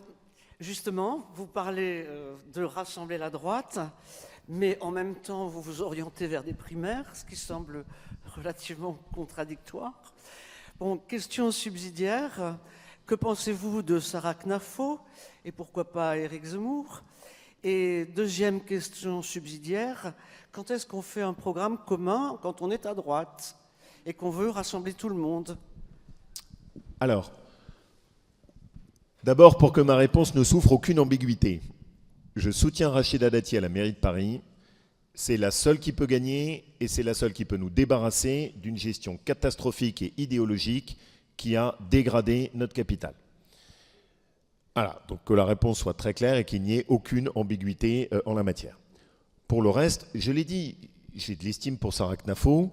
[SPEAKER 8] justement, vous parlez de rassembler la droite, mais en même temps, vous vous orientez vers des primaires, ce qui semble relativement contradictoire. Bon, question subsidiaire, que pensez-vous de Sarah Knafo et pourquoi pas Éric Zemmour? Et deuxième question subsidiaire, quand est-ce qu'on fait un programme commun quand on est à droite et qu'on veut rassembler tout le monde?
[SPEAKER 3] Alors, d'abord, pour que ma réponse ne souffre aucune ambiguïté, je soutiens Rachida Dati à la mairie de Paris. C'est la seule qui peut gagner et c'est la seule qui peut nous débarrasser d'une gestion catastrophique et idéologique qui a dégradé notre capitale. Voilà, donc que la réponse soit très claire et qu'il n'y ait aucune ambiguïté en la matière. Pour le reste, je l'ai dit, j'ai de l'estime pour Sarah Knafo,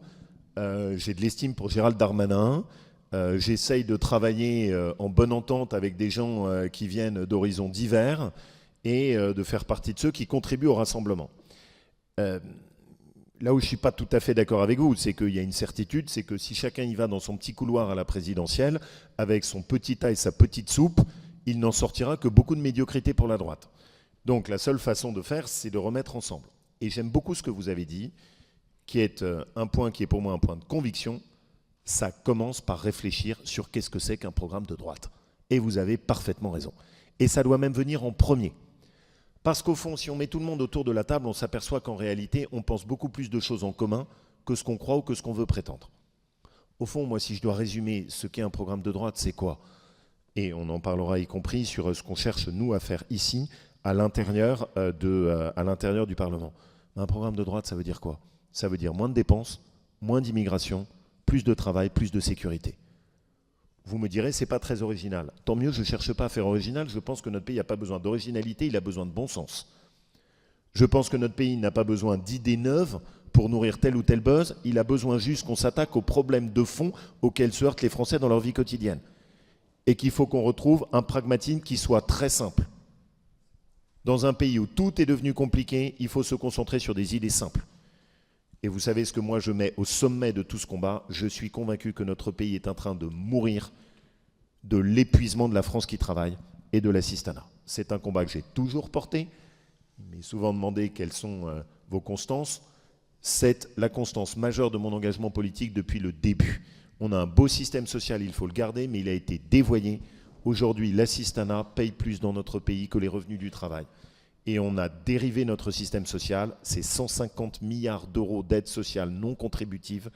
[SPEAKER 3] j'ai de l'estime pour Gérald Darmanin, j'essaye de travailler en bonne entente avec des gens qui viennent d'horizons divers et de faire partie de ceux qui contribuent au rassemblement. Là où je ne suis pas tout à fait d'accord avec vous, c'est qu'il y a une certitude, c'est que si chacun y va dans son petit couloir à la présidentielle, avec son petit tas et sa petite soupe, il n'en sortira que beaucoup de médiocrité pour la droite. Donc la seule façon de faire, c'est de remettre ensemble. Et j'aime beaucoup ce que vous avez dit, qui est un point qui est pour moi un point de conviction. Ça commence par réfléchir sur qu'est-ce que c'est qu'un programme de droite. Et vous avez parfaitement raison. Et ça doit même venir en premier. Parce qu'au fond, si on met tout le monde autour de la table, on s'aperçoit qu'en réalité, on pense beaucoup plus de choses en commun que ce qu'on croit ou que ce qu'on veut prétendre. Au fond, moi, si je dois résumer ce qu'est un programme de droite, c'est quoi? Et on en parlera y compris sur ce qu'on cherche, nous, à faire ici, à l'intérieur du Parlement. Un programme de droite, ça veut dire quoi? Ça veut dire moins de dépenses, moins d'immigration, plus de travail, plus de sécurité. Vous me direz, c'est pas très original. Tant mieux, je ne cherche pas à faire original. Je pense que notre pays n'a pas besoin d'originalité, il a besoin de bon sens. Je pense que notre pays n'a pas besoin d'idées neuves pour nourrir tel ou tel buzz. Il a besoin juste qu'on s'attaque aux problèmes de fond auxquels se heurtent les Français dans leur vie quotidienne. Et qu'il faut qu'on retrouve un pragmatisme qui soit très simple. Dans un pays où tout est devenu compliqué, il faut se concentrer sur des idées simples. Et vous savez ce que moi je mets au sommet de tout ce combat? Je suis convaincu que notre pays est en train de mourir de l'épuisement de la France qui travaille et de l'assistanat. C'est un combat que j'ai toujours porté. Il m'est souvent demandé quelles sont vos constances. C'est la constance majeure de mon engagement politique depuis le début. On a un beau système social, il faut le garder, mais il a été dévoyé. Aujourd'hui, l'assistanat paye plus dans notre pays que les revenus du travail. Et on a dérivé notre système social, c'est 150 milliards d'euros d'aide sociale non contributive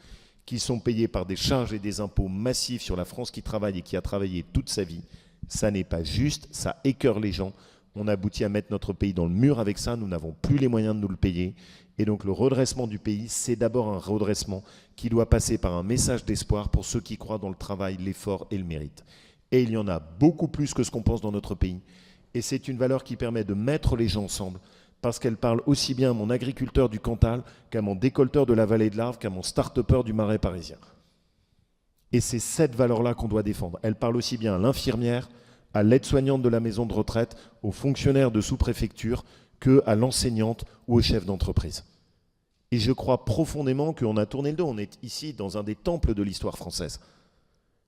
[SPEAKER 3] qui sont payés par des charges et des impôts massifs sur la France qui travaille et qui a travaillé toute sa vie. Ça n'est pas juste, ça écœure les gens. On aboutit à mettre notre pays dans le mur avec ça, nous n'avons plus les moyens de nous le payer. Et donc le redressement du pays, c'est d'abord un redressement qui doit passer par un message d'espoir pour ceux qui croient dans le travail, l'effort et le mérite. Et il y en a beaucoup plus que ce qu'on pense dans notre pays. Et c'est une valeur qui permet de mettre les gens ensemble, parce qu'elle parle aussi bien à mon agriculteur du Cantal qu'à mon décolleteur de la vallée de l'Arve, qu'à mon start-upper du Marais parisien. Et c'est cette valeur-là qu'on doit défendre. Elle parle aussi bien à l'infirmière, à l'aide-soignante de la maison de retraite, aux fonctionnaires de sous-préfecture, qu'à l'enseignante ou au chef d'entreprise. Et je crois profondément qu'on a tourné le dos. On est ici dans un des temples de l'histoire française.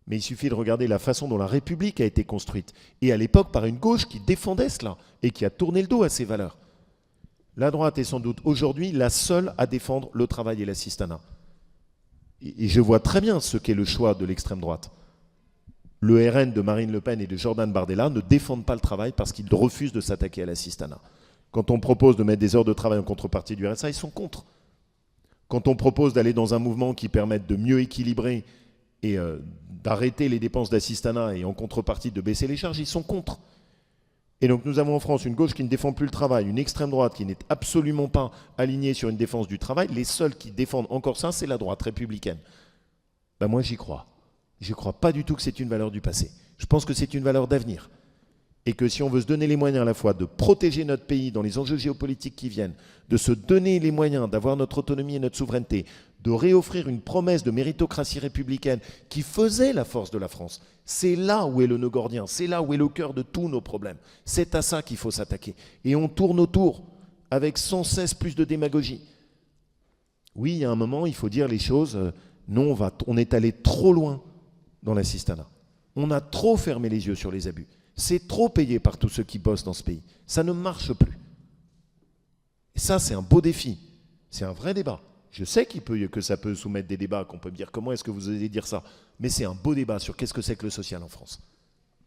[SPEAKER 3] Mais il suffit de regarder la façon dont la République a été construite. Et à l'époque, par une gauche qui défendait cela et qui a tourné le dos à ces valeurs. La droite est sans doute aujourd'hui la seule à défendre le travail et l'assistanat. Et je vois très bien ce qu'est le choix de l'extrême droite. Le RN de Marine Le Pen et de Jordan Bardella ne défendent pas le travail parce qu'ils refusent de s'attaquer à l'assistanat. Quand on propose de mettre des heures de travail en contrepartie du RSA, ils sont contre. Quand on propose d'aller dans un mouvement qui permette de mieux équilibrer et d'arrêter les dépenses d'assistanat et en contrepartie de baisser les charges, ils sont contre. Et donc nous avons en France une gauche qui ne défend plus le travail, une extrême droite qui n'est absolument pas alignée sur une défense du travail. Les seuls qui défendent encore ça, c'est la droite républicaine. Ben moi j'y crois. Je ne crois pas du tout que c'est une valeur du passé. Je pense que c'est une valeur d'avenir. Et que si on veut se donner les moyens à la fois de protéger notre pays dans les enjeux géopolitiques qui viennent, de se donner les moyens d'avoir notre autonomie et notre souveraineté, de réoffrir une promesse de méritocratie républicaine qui faisait la force de la France, c'est là où est le nœud gordien, c'est là où est le cœur de tous nos problèmes. C'est à ça qu'il faut s'attaquer. Et on tourne autour avec sans cesse plus de démagogie. Oui, il y a un moment, il faut dire les choses. Non, on est allé trop loin dans l'assistanat. On a trop fermé les yeux sur les abus. C'est trop payé par tous ceux qui bossent dans ce pays. Ça ne marche plus. Et ça, c'est un beau défi. C'est un vrai débat. Je sais que ça peut soumettre des débats, qu'on peut me dire comment est-ce que vous allez dire ça. Mais c'est un beau débat sur qu'est-ce que c'est que le social en France.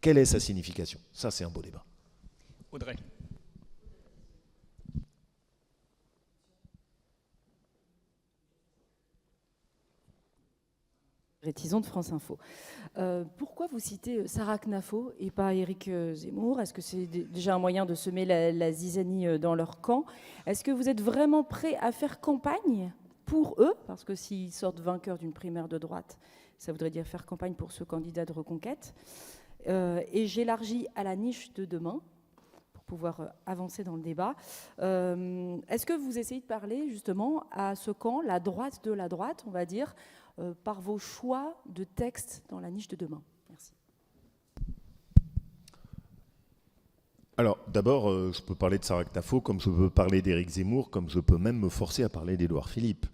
[SPEAKER 3] Quelle est sa signification? Ça, c'est un beau débat.
[SPEAKER 1] Audrey.
[SPEAKER 9] Rétison de France Info. Pourquoi vous citez Sarah Knafo et pas Éric Zemmour? Est-ce que c'est déjà un moyen de semer la zizanie dans leur camp? Est-ce que vous êtes vraiment prêt à faire campagne pour eux? Parce que s'ils sortent vainqueurs d'une primaire de droite, ça voudrait dire faire campagne pour ce candidat de reconquête. Et j'élargis à la niche de demain pour pouvoir avancer dans le débat. Est-ce que vous essayez de parler justement à ce camp, la droite de la droite, on va dire, par vos choix de textes dans la niche de demain? Merci.
[SPEAKER 3] Alors, d'abord, je peux parler de Sarah Knafo comme je peux parler d'Éric Zemmour, comme je peux même me forcer à parler d'Édouard Philippe.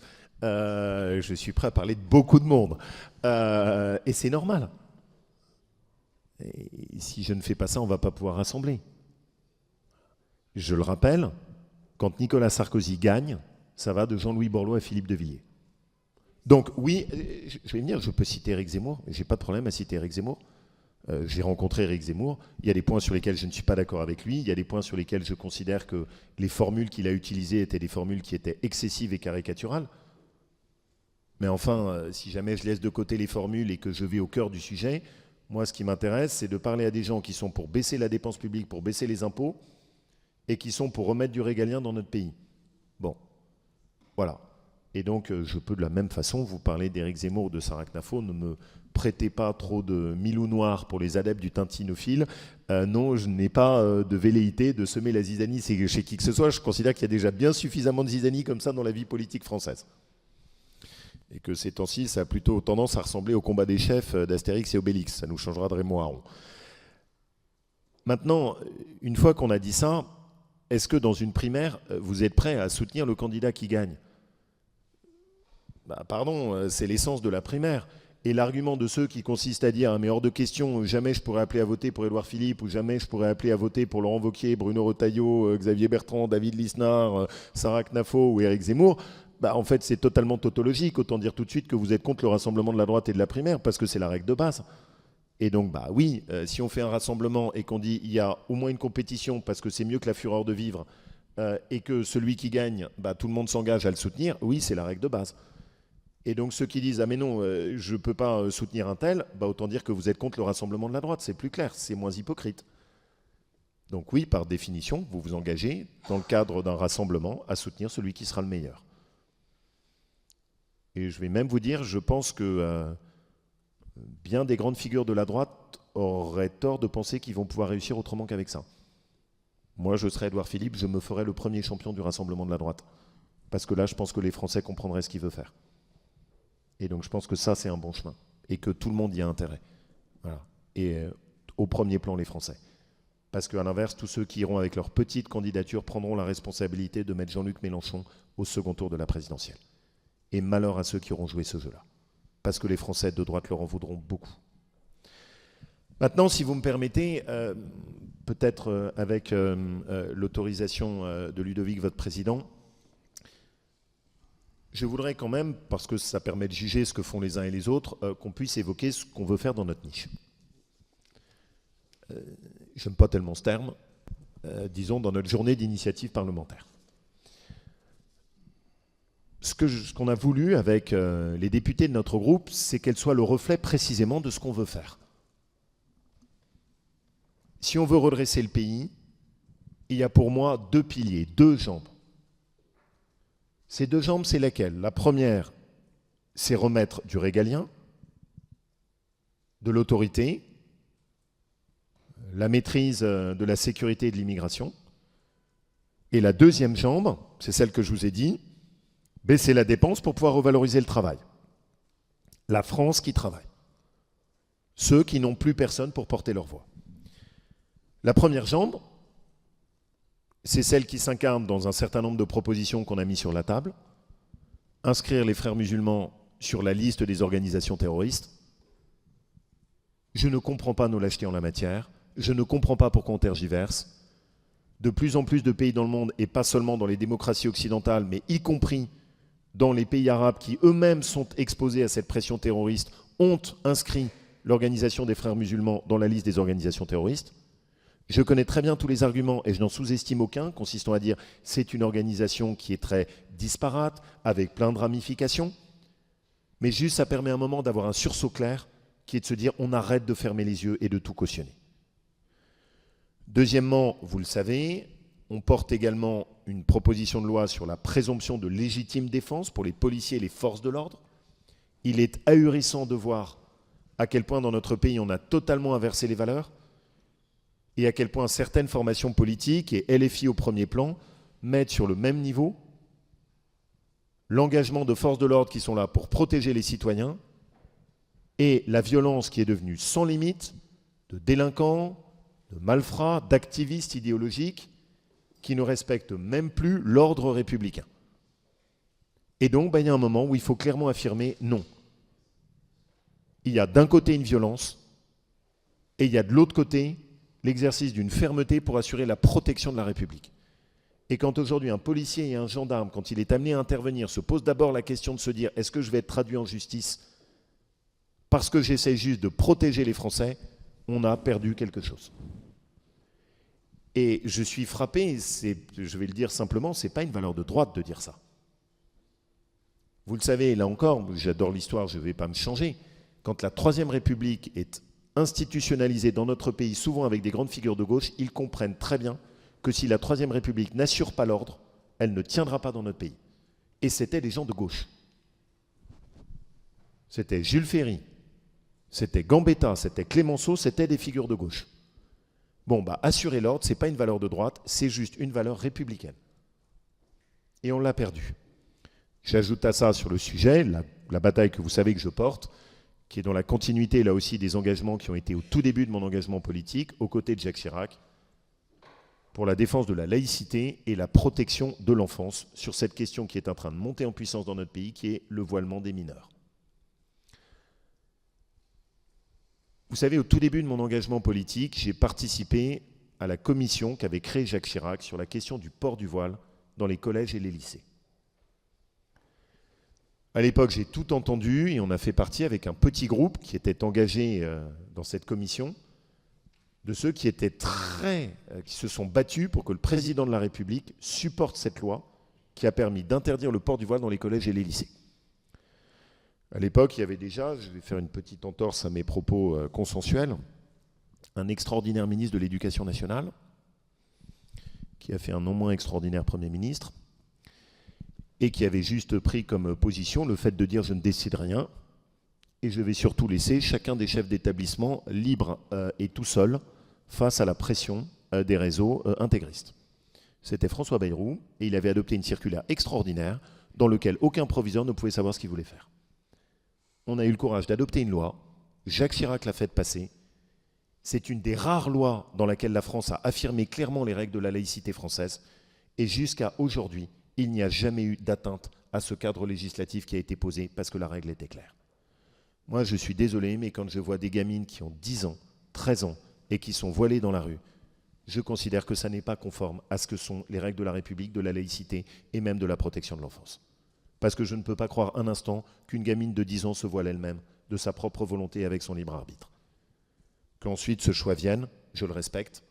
[SPEAKER 3] Je suis prêt à parler de beaucoup de monde. Et c'est normal. Et si je ne fais pas ça, on ne va pas pouvoir rassembler. Je le rappelle, quand Nicolas Sarkozy gagne, ça va de Jean-Louis Borloo à Philippe de Villiers. Donc oui, je vais venir, je peux citer Éric Zemmour, j'ai pas de problème à citer Éric Zemmour. J'ai rencontré Éric Zemmour, il y a des points sur lesquels je ne suis pas d'accord avec lui, il y a des points sur lesquels je considère que les formules qu'il a utilisées étaient des formules qui étaient excessives et caricaturales. Mais enfin, si jamais je laisse de côté les formules et que je vais au cœur du sujet, moi ce qui m'intéresse, c'est de parler à des gens qui sont pour baisser la dépense publique, pour baisser les impôts, et qui sont pour remettre du régalien dans notre pays. Bon, voilà. Et donc, je peux de la même façon vous parler d'Éric Zemmour ou de Sarah Knafo. Ne me prêtez pas trop de milou noir pour les adeptes du tintinophile. Non, je n'ai pas de velléité de semer la zizanie chez qui que ce soit. Je considère qu'il y a déjà bien suffisamment de zizanie comme ça dans la vie politique française. Et que ces temps-ci, ça a plutôt tendance à ressembler au combat des chefs d'Astérix et Obélix. Ça nous changera de Raymond Aron. Maintenant, une fois qu'on a dit ça, est-ce que dans une primaire, vous êtes prêt à soutenir le candidat qui gagne ? Pardon, c'est l'essence de la primaire. Et l'argument de ceux qui consistent à dire « mais hors de question, jamais je pourrais appeler à voter pour Édouard Philippe ou jamais je pourrais appeler à voter pour Laurent Wauquiez, Bruno Retailleau, Xavier Bertrand, David Lisnard, Sarah Knafo ou Éric Zemmour », en fait c'est totalement tautologique. Autant dire tout de suite que vous êtes contre le rassemblement de la droite et de la primaire parce que c'est la règle de base. Et donc oui, si on fait un rassemblement et qu'on dit il y a au moins une compétition parce que c'est mieux que la fureur de vivre et que celui qui gagne, tout le monde s'engage à le soutenir, oui c'est la règle de base. Et donc ceux qui disent « Ah mais non, je ne peux pas soutenir un tel », autant dire que vous êtes contre le rassemblement de la droite. C'est plus clair, c'est moins hypocrite. Donc oui, par définition, vous vous engagez, dans le cadre d'un rassemblement, à soutenir celui qui sera le meilleur. Et je vais même vous dire, je pense que bien des grandes figures de la droite auraient tort de penser qu'ils vont pouvoir réussir autrement qu'avec ça. Moi, je serais Édouard Philippe, je me ferais le premier champion du rassemblement de la droite. Parce que là, je pense que les Français comprendraient ce qu'il veut faire. Et donc je pense que ça, c'est un bon chemin. Et que tout le monde y a intérêt. Voilà. Et au premier plan, les Français. Parce qu'à l'inverse, tous ceux qui iront avec leur petite candidature prendront la responsabilité de mettre Jean-Luc Mélenchon au second tour de la présidentielle. Et malheur à ceux qui auront joué ce jeu-là. Parce que les Français de droite leur en voudront beaucoup. Maintenant, si vous me permettez, peut-être avec l'autorisation de Ludovic, votre président, je voudrais quand même, parce que ça permet de juger ce que font les uns et les autres, qu'on puisse évoquer ce qu'on veut faire dans notre niche. J'aime pas tellement ce terme, disons dans notre journée d'initiative parlementaire. Ce qu'on a voulu avec les députés de notre groupe, c'est qu'elle soit le reflet précisément de ce qu'on veut faire. Si on veut redresser le pays, il y a pour moi 2 piliers, 2 jambes. Ces 2 jambes, c'est lesquelles? La première, c'est remettre du régalien, de l'autorité, la maîtrise de la sécurité et de l'immigration. Et la deuxième jambe, c'est celle que je vous ai dit, baisser la dépense pour pouvoir revaloriser le travail. La France qui travaille. Ceux qui n'ont plus personne pour porter leur voix. La première jambe, c'est celle qui s'incarne dans un certain nombre de propositions qu'on a mis sur la table. Inscrire les frères musulmans sur la liste des organisations terroristes. Je ne comprends pas nos lâchetés en la matière. Je ne comprends pas pourquoi on tergiverse. De plus en plus de pays dans le monde, et pas seulement dans les démocraties occidentales, mais y compris dans les pays arabes qui eux-mêmes sont exposés à cette pression terroriste, ont inscrit l'organisation des frères musulmans dans la liste des organisations terroristes. Je connais très bien tous les arguments et je n'en sous-estime aucun, consistant à dire c'est une organisation qui est très disparate, avec plein de ramifications, mais juste ça permet un moment d'avoir un sursaut clair qui est de se dire on arrête de fermer les yeux et de tout cautionner. Deuxièmement, vous le savez, on porte également une proposition de loi sur la présomption de légitime défense pour les policiers et les forces de l'ordre. Il est ahurissant de voir à quel point dans notre pays on a totalement inversé les valeurs et à quel point certaines formations politiques, et LFI au premier plan, mettent sur le même niveau l'engagement de forces de l'ordre qui sont là pour protéger les citoyens et la violence qui est devenue sans limite de délinquants, de malfrats, d'activistes idéologiques qui ne respectent même plus l'ordre républicain. Et donc, il y a un moment où il faut clairement affirmer non. Il y a d'un côté une violence et il y a de l'autre côté l'exercice d'une fermeté pour assurer la protection de la République. Et quand aujourd'hui un policier et un gendarme, quand il est amené à intervenir, se pose d'abord la question de se dire est-ce que je vais être traduit en justice parce que j'essaie juste de protéger les Français, on a perdu quelque chose. Et je suis frappé, je vais le dire simplement, ce n'est pas une valeur de droite de dire ça. Vous le savez, là encore, j'adore l'histoire, je ne vais pas me changer. Quand la Troisième République est institutionnalisée dans notre pays, souvent avec des grandes figures de gauche, ils comprennent très bien que si la Troisième République n'assure pas l'ordre, elle ne tiendra pas dans notre pays. Et c'était des gens de gauche. C'était Jules Ferry, c'était Gambetta, c'était Clémenceau, c'était des figures de gauche. Bon, assurer l'ordre, ce n'est pas une valeur de droite, c'est juste une valeur républicaine. Et on l'a perdu. J'ajoute à ça sur le sujet, la bataille que vous savez que je porte, qui est dans la continuité, là aussi, des engagements qui ont été au tout début de mon engagement politique, aux côtés de Jacques Chirac, pour la défense de la laïcité et la protection de l'enfance, sur cette question qui est en train de monter en puissance dans notre pays, qui est le voilement des mineurs. Vous savez, au tout début de mon engagement politique, j'ai participé à la commission qu'avait créée Jacques Chirac sur la question du port du voile dans les collèges et les lycées. À l'époque, j'ai tout entendu et on a fait partie avec un petit groupe qui était engagé dans cette commission, de ceux qui se sont battus pour que le président de la République supporte cette loi qui a permis d'interdire le port du voile dans les collèges et les lycées. À l'époque, il y avait déjà, je vais faire une petite entorse à mes propos consensuels, un extraordinaire ministre de l'Éducation nationale, qui a fait un non moins extraordinaire Premier ministre, et qui avait juste pris comme position le fait de dire « je ne décide rien » et je vais surtout laisser chacun des chefs d'établissement libre et tout seul face à la pression des réseaux intégristes. C'était François Bayrou, et il avait adopté une circulaire extraordinaire dans laquelle aucun proviseur ne pouvait savoir ce qu'il voulait faire. On a eu le courage d'adopter une loi, Jacques Chirac l'a fait passer. C'est une des rares lois dans laquelle la France a affirmé clairement les règles de la laïcité française, et jusqu'à aujourd'hui, il n'y a jamais eu d'atteinte à ce cadre législatif qui a été posé parce que la règle était claire. Moi, je suis désolé, mais quand je vois des gamines qui ont 10 ans, 13 ans et qui sont voilés dans la rue, je considère que ça n'est pas conforme à ce que sont les règles de la République, de la laïcité et même de la protection de l'enfance. Parce que je ne peux pas croire un instant qu'une gamine de 10 ans se voile elle-même de sa propre volonté avec son libre arbitre. Qu'ensuite ce choix vienne, je le respecte.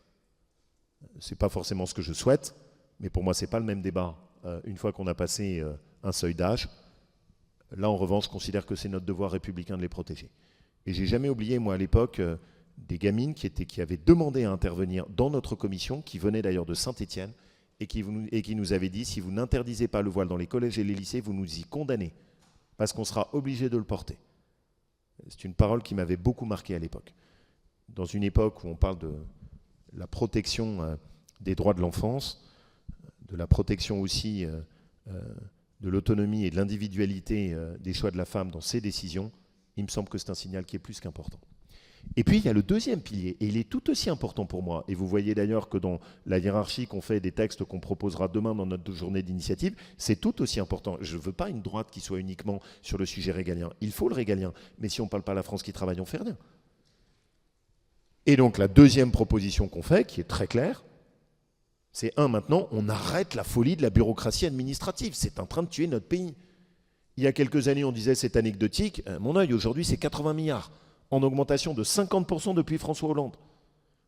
[SPEAKER 3] C'est pas forcément ce que je souhaite, mais pour moi c'est pas le même débat une fois qu'on a passé un seuil d'âge. Là en revanche, je considère que c'est notre devoir républicain de les protéger. Et j'ai jamais oublié, moi à l'époque, des gamines qui avaient demandé à intervenir dans notre commission, qui venaient d'ailleurs de Saint-Étienne, et qui nous avaient dit, si vous n'interdisez pas le voile dans les collèges et les lycées, vous nous y condamnez, parce qu'on sera obligé de le porter. C'est une parole qui m'avait beaucoup marqué à l'époque. Dans une époque où on parle de la protection des droits de l'enfance, de la protection aussi de l'autonomie et de l'individualité des choix de la femme dans ses décisions, il me semble que c'est un signal qui est plus qu'important. Et puis il y a le deuxième pilier, et il est tout aussi important pour moi. Et vous voyez d'ailleurs que dans la hiérarchie qu'on fait des textes qu'on proposera demain dans notre journée d'initiative, c'est tout aussi important. Je ne veux pas une droite qui soit uniquement sur le sujet régalien. Il faut le régalien, mais si on ne parle pas la France qui travaille, on ne fait rien. Et donc la deuxième proposition qu'on fait, qui est très claire, c'est maintenant, on arrête la folie de la bureaucratie administrative. C'est en train de tuer notre pays. Il y a quelques années, on disait c'est anecdotique. Mon œil, aujourd'hui, c'est 80 milliards. En augmentation de 50% depuis François Hollande.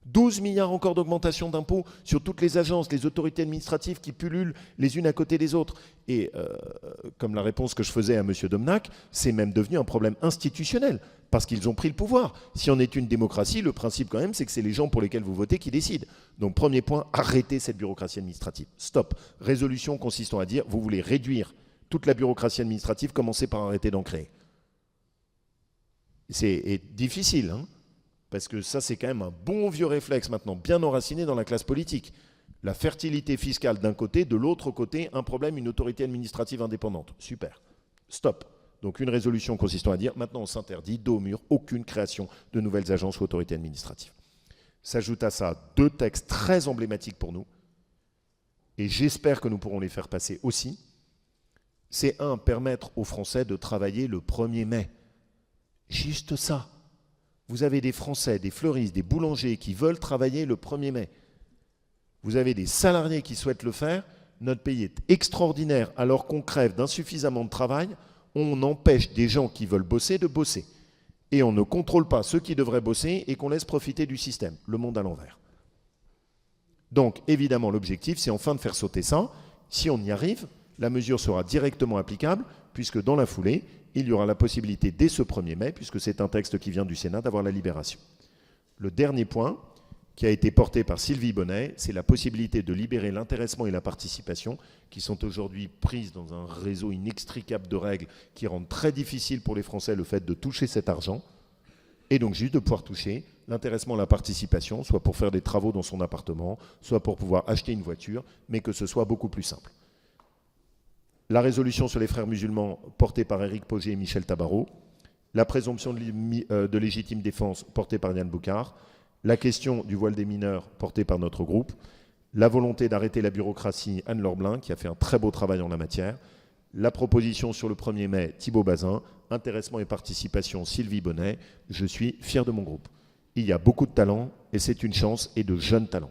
[SPEAKER 3] 12 milliards encore d'augmentation d'impôts sur toutes les agences, les autorités administratives qui pullulent les unes à côté des autres. Et comme la réponse que je faisais à M. Domnac, c'est même devenu un problème institutionnel, parce qu'ils ont pris le pouvoir. Si on est une démocratie, le principe quand même, c'est que c'est les gens pour lesquels vous votez qui décident. Donc premier point, arrêtez cette bureaucratie administrative. Stop. Résolution consistant à dire, vous voulez réduire toute la bureaucratie administrative, commencez par arrêter d'en créer. C'est difficile, hein, parce que ça, c'est quand même un bon vieux réflexe maintenant, bien enraciné dans la classe politique. La fertilité fiscale d'un côté, de l'autre côté, un problème, une autorité administrative indépendante. Super. Stop. Donc une résolution consistant à dire, maintenant on s'interdit, dos au mur, aucune création de nouvelles agences ou autorités administratives. S'ajoute à ça 2 textes très emblématiques pour nous, et j'espère que nous pourrons les faire passer aussi. C'est permettre aux Français de travailler le 1er mai. Juste ça. Vous avez des Français, des fleuristes, des boulangers qui veulent travailler le 1er mai. Vous avez des salariés qui souhaitent le faire. Notre pays est extraordinaire. Alors qu'on crève d'insuffisamment de travail, on empêche des gens qui veulent bosser de bosser. Et on ne contrôle pas ceux qui devraient bosser et qu'on laisse profiter du système. Le monde à l'envers. Donc, évidemment, l'objectif, c'est enfin de faire sauter ça. Si on y arrive, la mesure sera directement applicable, puisque dans la foulée, il y aura la possibilité dès ce 1er mai, puisque c'est un texte qui vient du Sénat, d'avoir la libération. Le dernier point, qui a été porté par Sylvie Bonnet, c'est la possibilité de libérer l'intéressement et la participation, qui sont aujourd'hui prises dans un réseau inextricable de règles qui rendent très difficile pour les Français le fait de toucher cet argent, et donc juste de pouvoir toucher l'intéressement et la participation, soit pour faire des travaux dans son appartement, soit pour pouvoir acheter une voiture, mais que ce soit beaucoup plus simple. La résolution sur les frères musulmans portée par Éric Pauget et Michel Tabarot, la présomption de légitime défense portée par Yann Boucard, la question du voile des mineurs portée par notre groupe, la volonté d'arrêter la bureaucratie Anne-Laure Blin, qui a fait un très beau travail en la matière, la proposition sur le 1er mai Thibault Bazin, intéressement et participation Sylvie Bonnet. Je suis fier de mon groupe. Il y a beaucoup de talents et c'est une chance, et de jeunes talents.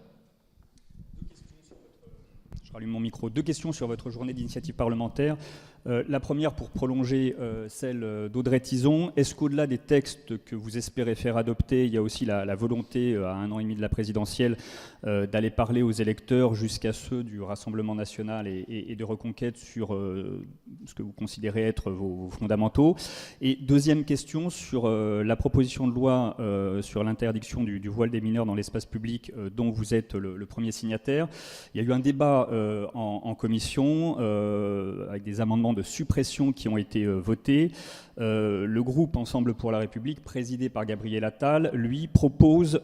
[SPEAKER 1] Je rallume mon micro. 2 questions sur votre journée d'initiative parlementaire. La première, pour prolonger celle d'Audrey Tizon. Est-ce qu'au-delà des textes que vous espérez faire adopter, il y a aussi la volonté, à 1 an et demi de la présidentielle, d'aller parler aux électeurs jusqu'à ceux du Rassemblement national et de Reconquête sur ce que vous considérez être vos fondamentaux? Et deuxième question, sur la proposition de loi sur l'interdiction du voile des mineurs dans l'espace public, dont vous êtes le premier signataire. Il y a eu un débat en commission avec des amendements de suppression qui ont été votés. Le groupe Ensemble pour la République, présidé par Gabriel Attal, lui propose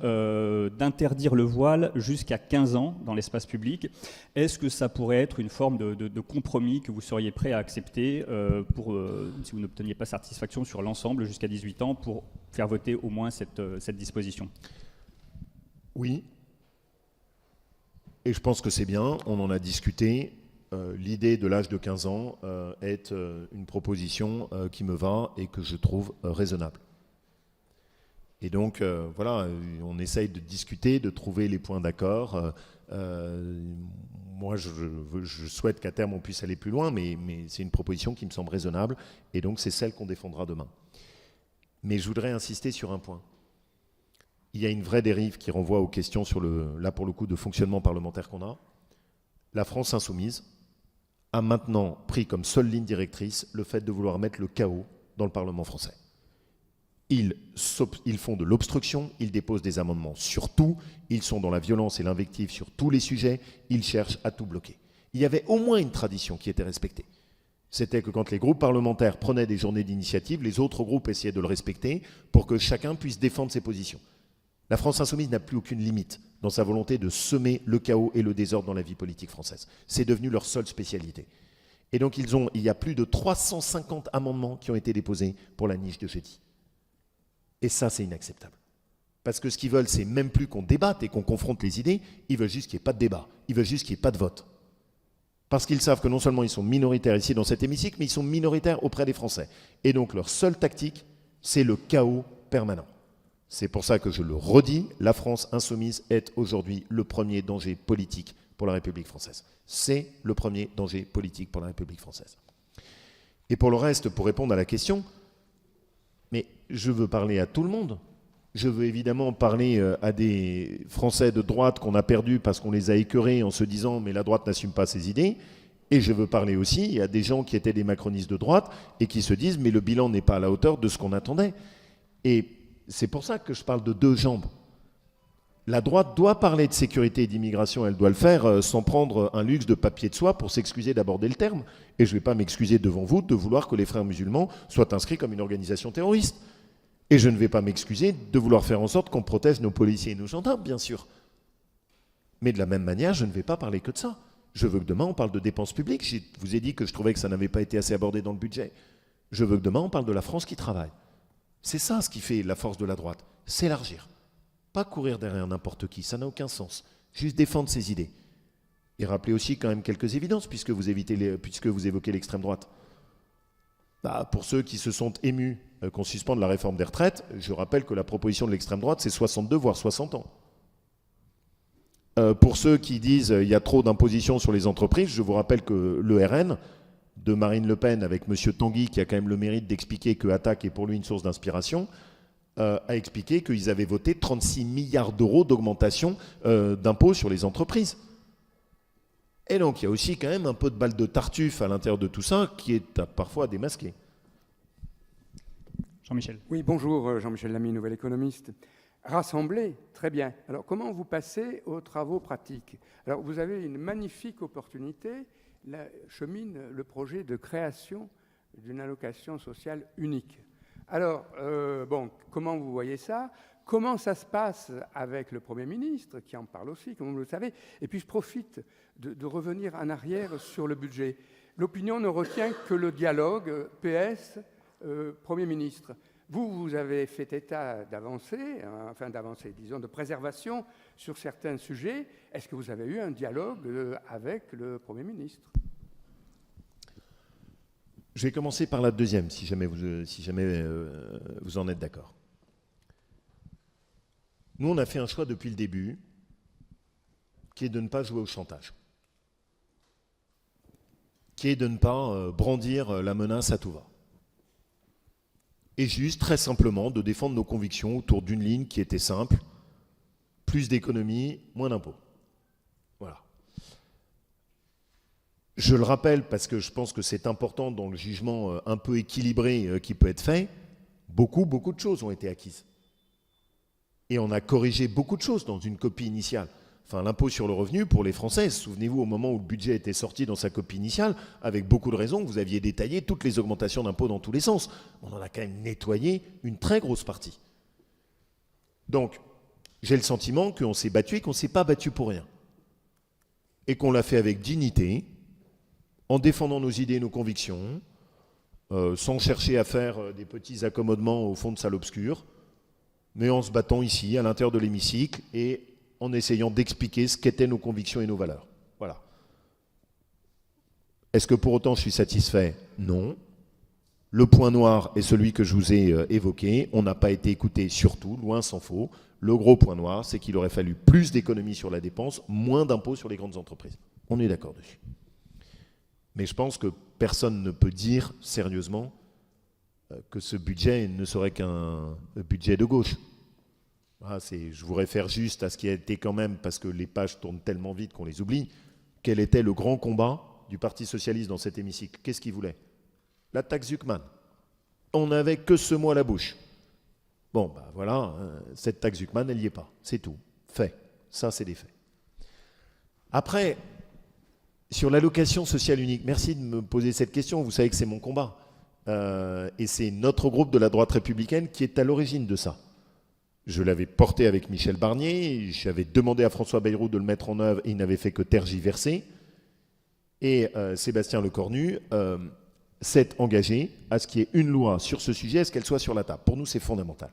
[SPEAKER 1] d'interdire le voile jusqu'à 15 ans dans l'espace public. Est-ce que ça pourrait être une forme de compromis que vous seriez prêt à accepter si vous n'obteniez pas satisfaction sur l'ensemble jusqu'à 18 ans pour faire voter au moins cette disposition?
[SPEAKER 3] Oui. Et je pense que c'est bien, on en a discuté. L'idée de l'âge de 15 ans est une proposition qui me va et que je trouve raisonnable. Et donc, voilà, on essaye de discuter, de trouver les points d'accord. Moi, je souhaite qu'à terme, on puisse aller plus loin, mais c'est une proposition qui me semble raisonnable, et donc c'est celle qu'on défendra demain. Mais je voudrais insister sur un point. Il y a une vraie dérive qui renvoie aux questions sur là, pour le coup, de fonctionnement parlementaire qu'on a. La France insoumise a maintenant pris comme seule ligne directrice le fait de vouloir mettre le chaos dans le Parlement français. Ils font de l'obstruction, ils déposent des amendements sur tout, ils sont dans la violence et l'invective sur tous les sujets, ils cherchent à tout bloquer. Il y avait au moins une tradition qui était respectée. C'était que quand les groupes parlementaires prenaient des journées d'initiative, les autres groupes essayaient de le respecter pour que chacun puisse défendre ses positions. La France insoumise n'a plus aucune limite dans sa volonté de semer le chaos et le désordre dans la vie politique française. C'est devenu leur seule spécialité. Et donc il y a plus de 350 amendements qui ont été déposés pour la niche de jeudi. Et ça, c'est inacceptable. Parce que ce qu'ils veulent, c'est même plus qu'on débatte et qu'on confronte les idées, ils veulent juste qu'il n'y ait pas de débat, ils veulent juste qu'il n'y ait pas de vote. Parce qu'ils savent que non seulement ils sont minoritaires ici dans cet hémicycle, mais ils sont minoritaires auprès des Français. Et donc leur seule tactique, c'est le chaos permanent. C'est pour ça que je le redis, la France insoumise est aujourd'hui le premier danger politique pour la République française. C'est le premier danger politique pour la République française. Et pour le reste, pour répondre à la question, mais je veux parler à tout le monde. Je veux évidemment parler à des Français de droite qu'on a perdus parce qu'on les a écœurés en se disant « mais la droite n'assume pas ses idées ». Et je veux parler aussi à des gens qui étaient des macronistes de droite et qui se disent « mais le bilan n'est pas à la hauteur de ce qu'on attendait ». Et c'est pour ça que je parle de deux jambes. La droite doit parler de sécurité et d'immigration, elle doit le faire sans prendre un luxe de papier de soie pour s'excuser d'aborder le terme. Et je ne vais pas m'excuser devant vous de vouloir que les frères musulmans soient inscrits comme une organisation terroriste. Et je ne vais pas m'excuser de vouloir faire en sorte qu'on protège nos policiers et nos gendarmes, bien sûr. Mais de la même manière, je ne vais pas parler que de ça. Je veux que demain, on parle de dépenses publiques. Je vous ai dit que je trouvais que ça n'avait pas été assez abordé dans le budget. Je veux que demain, on parle de la France qui travaille. C'est ça ce qui fait la force de la droite, s'élargir. Pas courir derrière n'importe qui, ça n'a aucun sens. Juste défendre ses idées. Et rappeler aussi quand même quelques évidences, puisque vous évoquez l'extrême droite. Pour ceux qui se sont émus qu'on suspende la réforme des retraites, je rappelle que la proposition de l'extrême droite, c'est 62 voire 60 ans. Pour ceux qui disent qu'il y a trop d'impositions sur les entreprises, je vous rappelle que le RN de Marine Le Pen avec M. Tanguy, qui a quand même le mérite d'expliquer que Attaque est pour lui une source d'inspiration, a expliqué qu'ils avaient voté 36 milliards d'euros d'augmentation d'impôts sur les entreprises. Et donc il y a aussi quand même un peu de balle de tartuffe à l'intérieur de tout ça qui est parfois démasqué.
[SPEAKER 1] Jean-Michel.
[SPEAKER 10] Oui, bonjour, Jean-Michel Lamy, nouvel économiste. Rassembler, très bien. Alors comment vous passez aux travaux pratiques? Alors vous avez une magnifique opportunité, chemine le projet de création d'une allocation sociale unique. Alors, comment vous voyez ça? Comment ça se passe avec le Premier ministre, qui en parle aussi, comme vous le savez? Et puis je profite de revenir en arrière sur le budget. L'opinion ne retient que le dialogue PS Premier ministre. Vous avez fait état d'avancées, disons, de préservation sur certains sujets. Est-ce que vous avez eu un dialogue avec le Premier ministre?
[SPEAKER 3] Je vais commencer par la deuxième, si jamais vous en êtes d'accord. Nous, on a fait un choix depuis le début, qui est de ne pas jouer au chantage, qui est de ne pas brandir la menace à tout va. Et juste, très simplement, de défendre nos convictions autour d'une ligne qui était simple, plus d'économie, moins d'impôts. Voilà. Je le rappelle parce que je pense que c'est important dans le jugement un peu équilibré qui peut être fait, beaucoup de choses ont été acquises. Et on a corrigé beaucoup de choses dans une copie initiale. Enfin, l'impôt sur le revenu pour les Français, souvenez-vous au moment où le budget était sorti dans sa copie initiale, avec beaucoup de raisons, vous aviez détaillé toutes les augmentations d'impôts dans tous les sens. On en a quand même nettoyé une très grosse partie. Donc, j'ai le sentiment qu'on s'est battu et qu'on ne s'est pas battu pour rien. Et qu'on l'a fait avec dignité, en défendant nos idées et nos convictions, sans chercher à faire des petits accommodements au fond de salle obscure, mais en se battant ici, à l'intérieur de l'hémicycle, et en essayant d'expliquer ce qu'étaient nos convictions et nos valeurs. Voilà. Est-ce que pour autant je suis satisfait? Non. Le point noir est celui que je vous ai évoqué. On n'a pas été écouté surtout, loin s'en faut. Le gros point noir, c'est qu'il aurait fallu plus d'économies sur la dépense, moins d'impôts sur les grandes entreprises. On est d'accord dessus. Mais je pense que personne ne peut dire sérieusement que ce budget ne serait qu'un budget de gauche. Ah, je vous réfère juste à ce qui a été quand même, parce que les pages tournent tellement vite qu'on les oublie, quel était le grand combat du Parti socialiste dans cet hémicycle. Qu'est-ce qu'il voulait? La taxe Zuckman. On n'avait que ce mot à la bouche. Bon, ben voilà, cette taxe Zuckman, elle n'y est pas. C'est tout. Fait. Ça, c'est des faits. Après, sur l'allocation sociale unique, merci de me poser cette question. Vous savez que c'est mon combat. Et c'est notre groupe de la droite républicaine qui est à l'origine de ça. Je l'avais porté avec Michel Barnier. J'avais demandé à François Bayrou de le mettre en œuvre et il n'avait fait que tergiverser. Et Sébastien Lecornu s'est engagé à ce qu'il y ait une loi sur ce sujet, à ce qu'elle soit sur la table. Pour nous, c'est fondamental.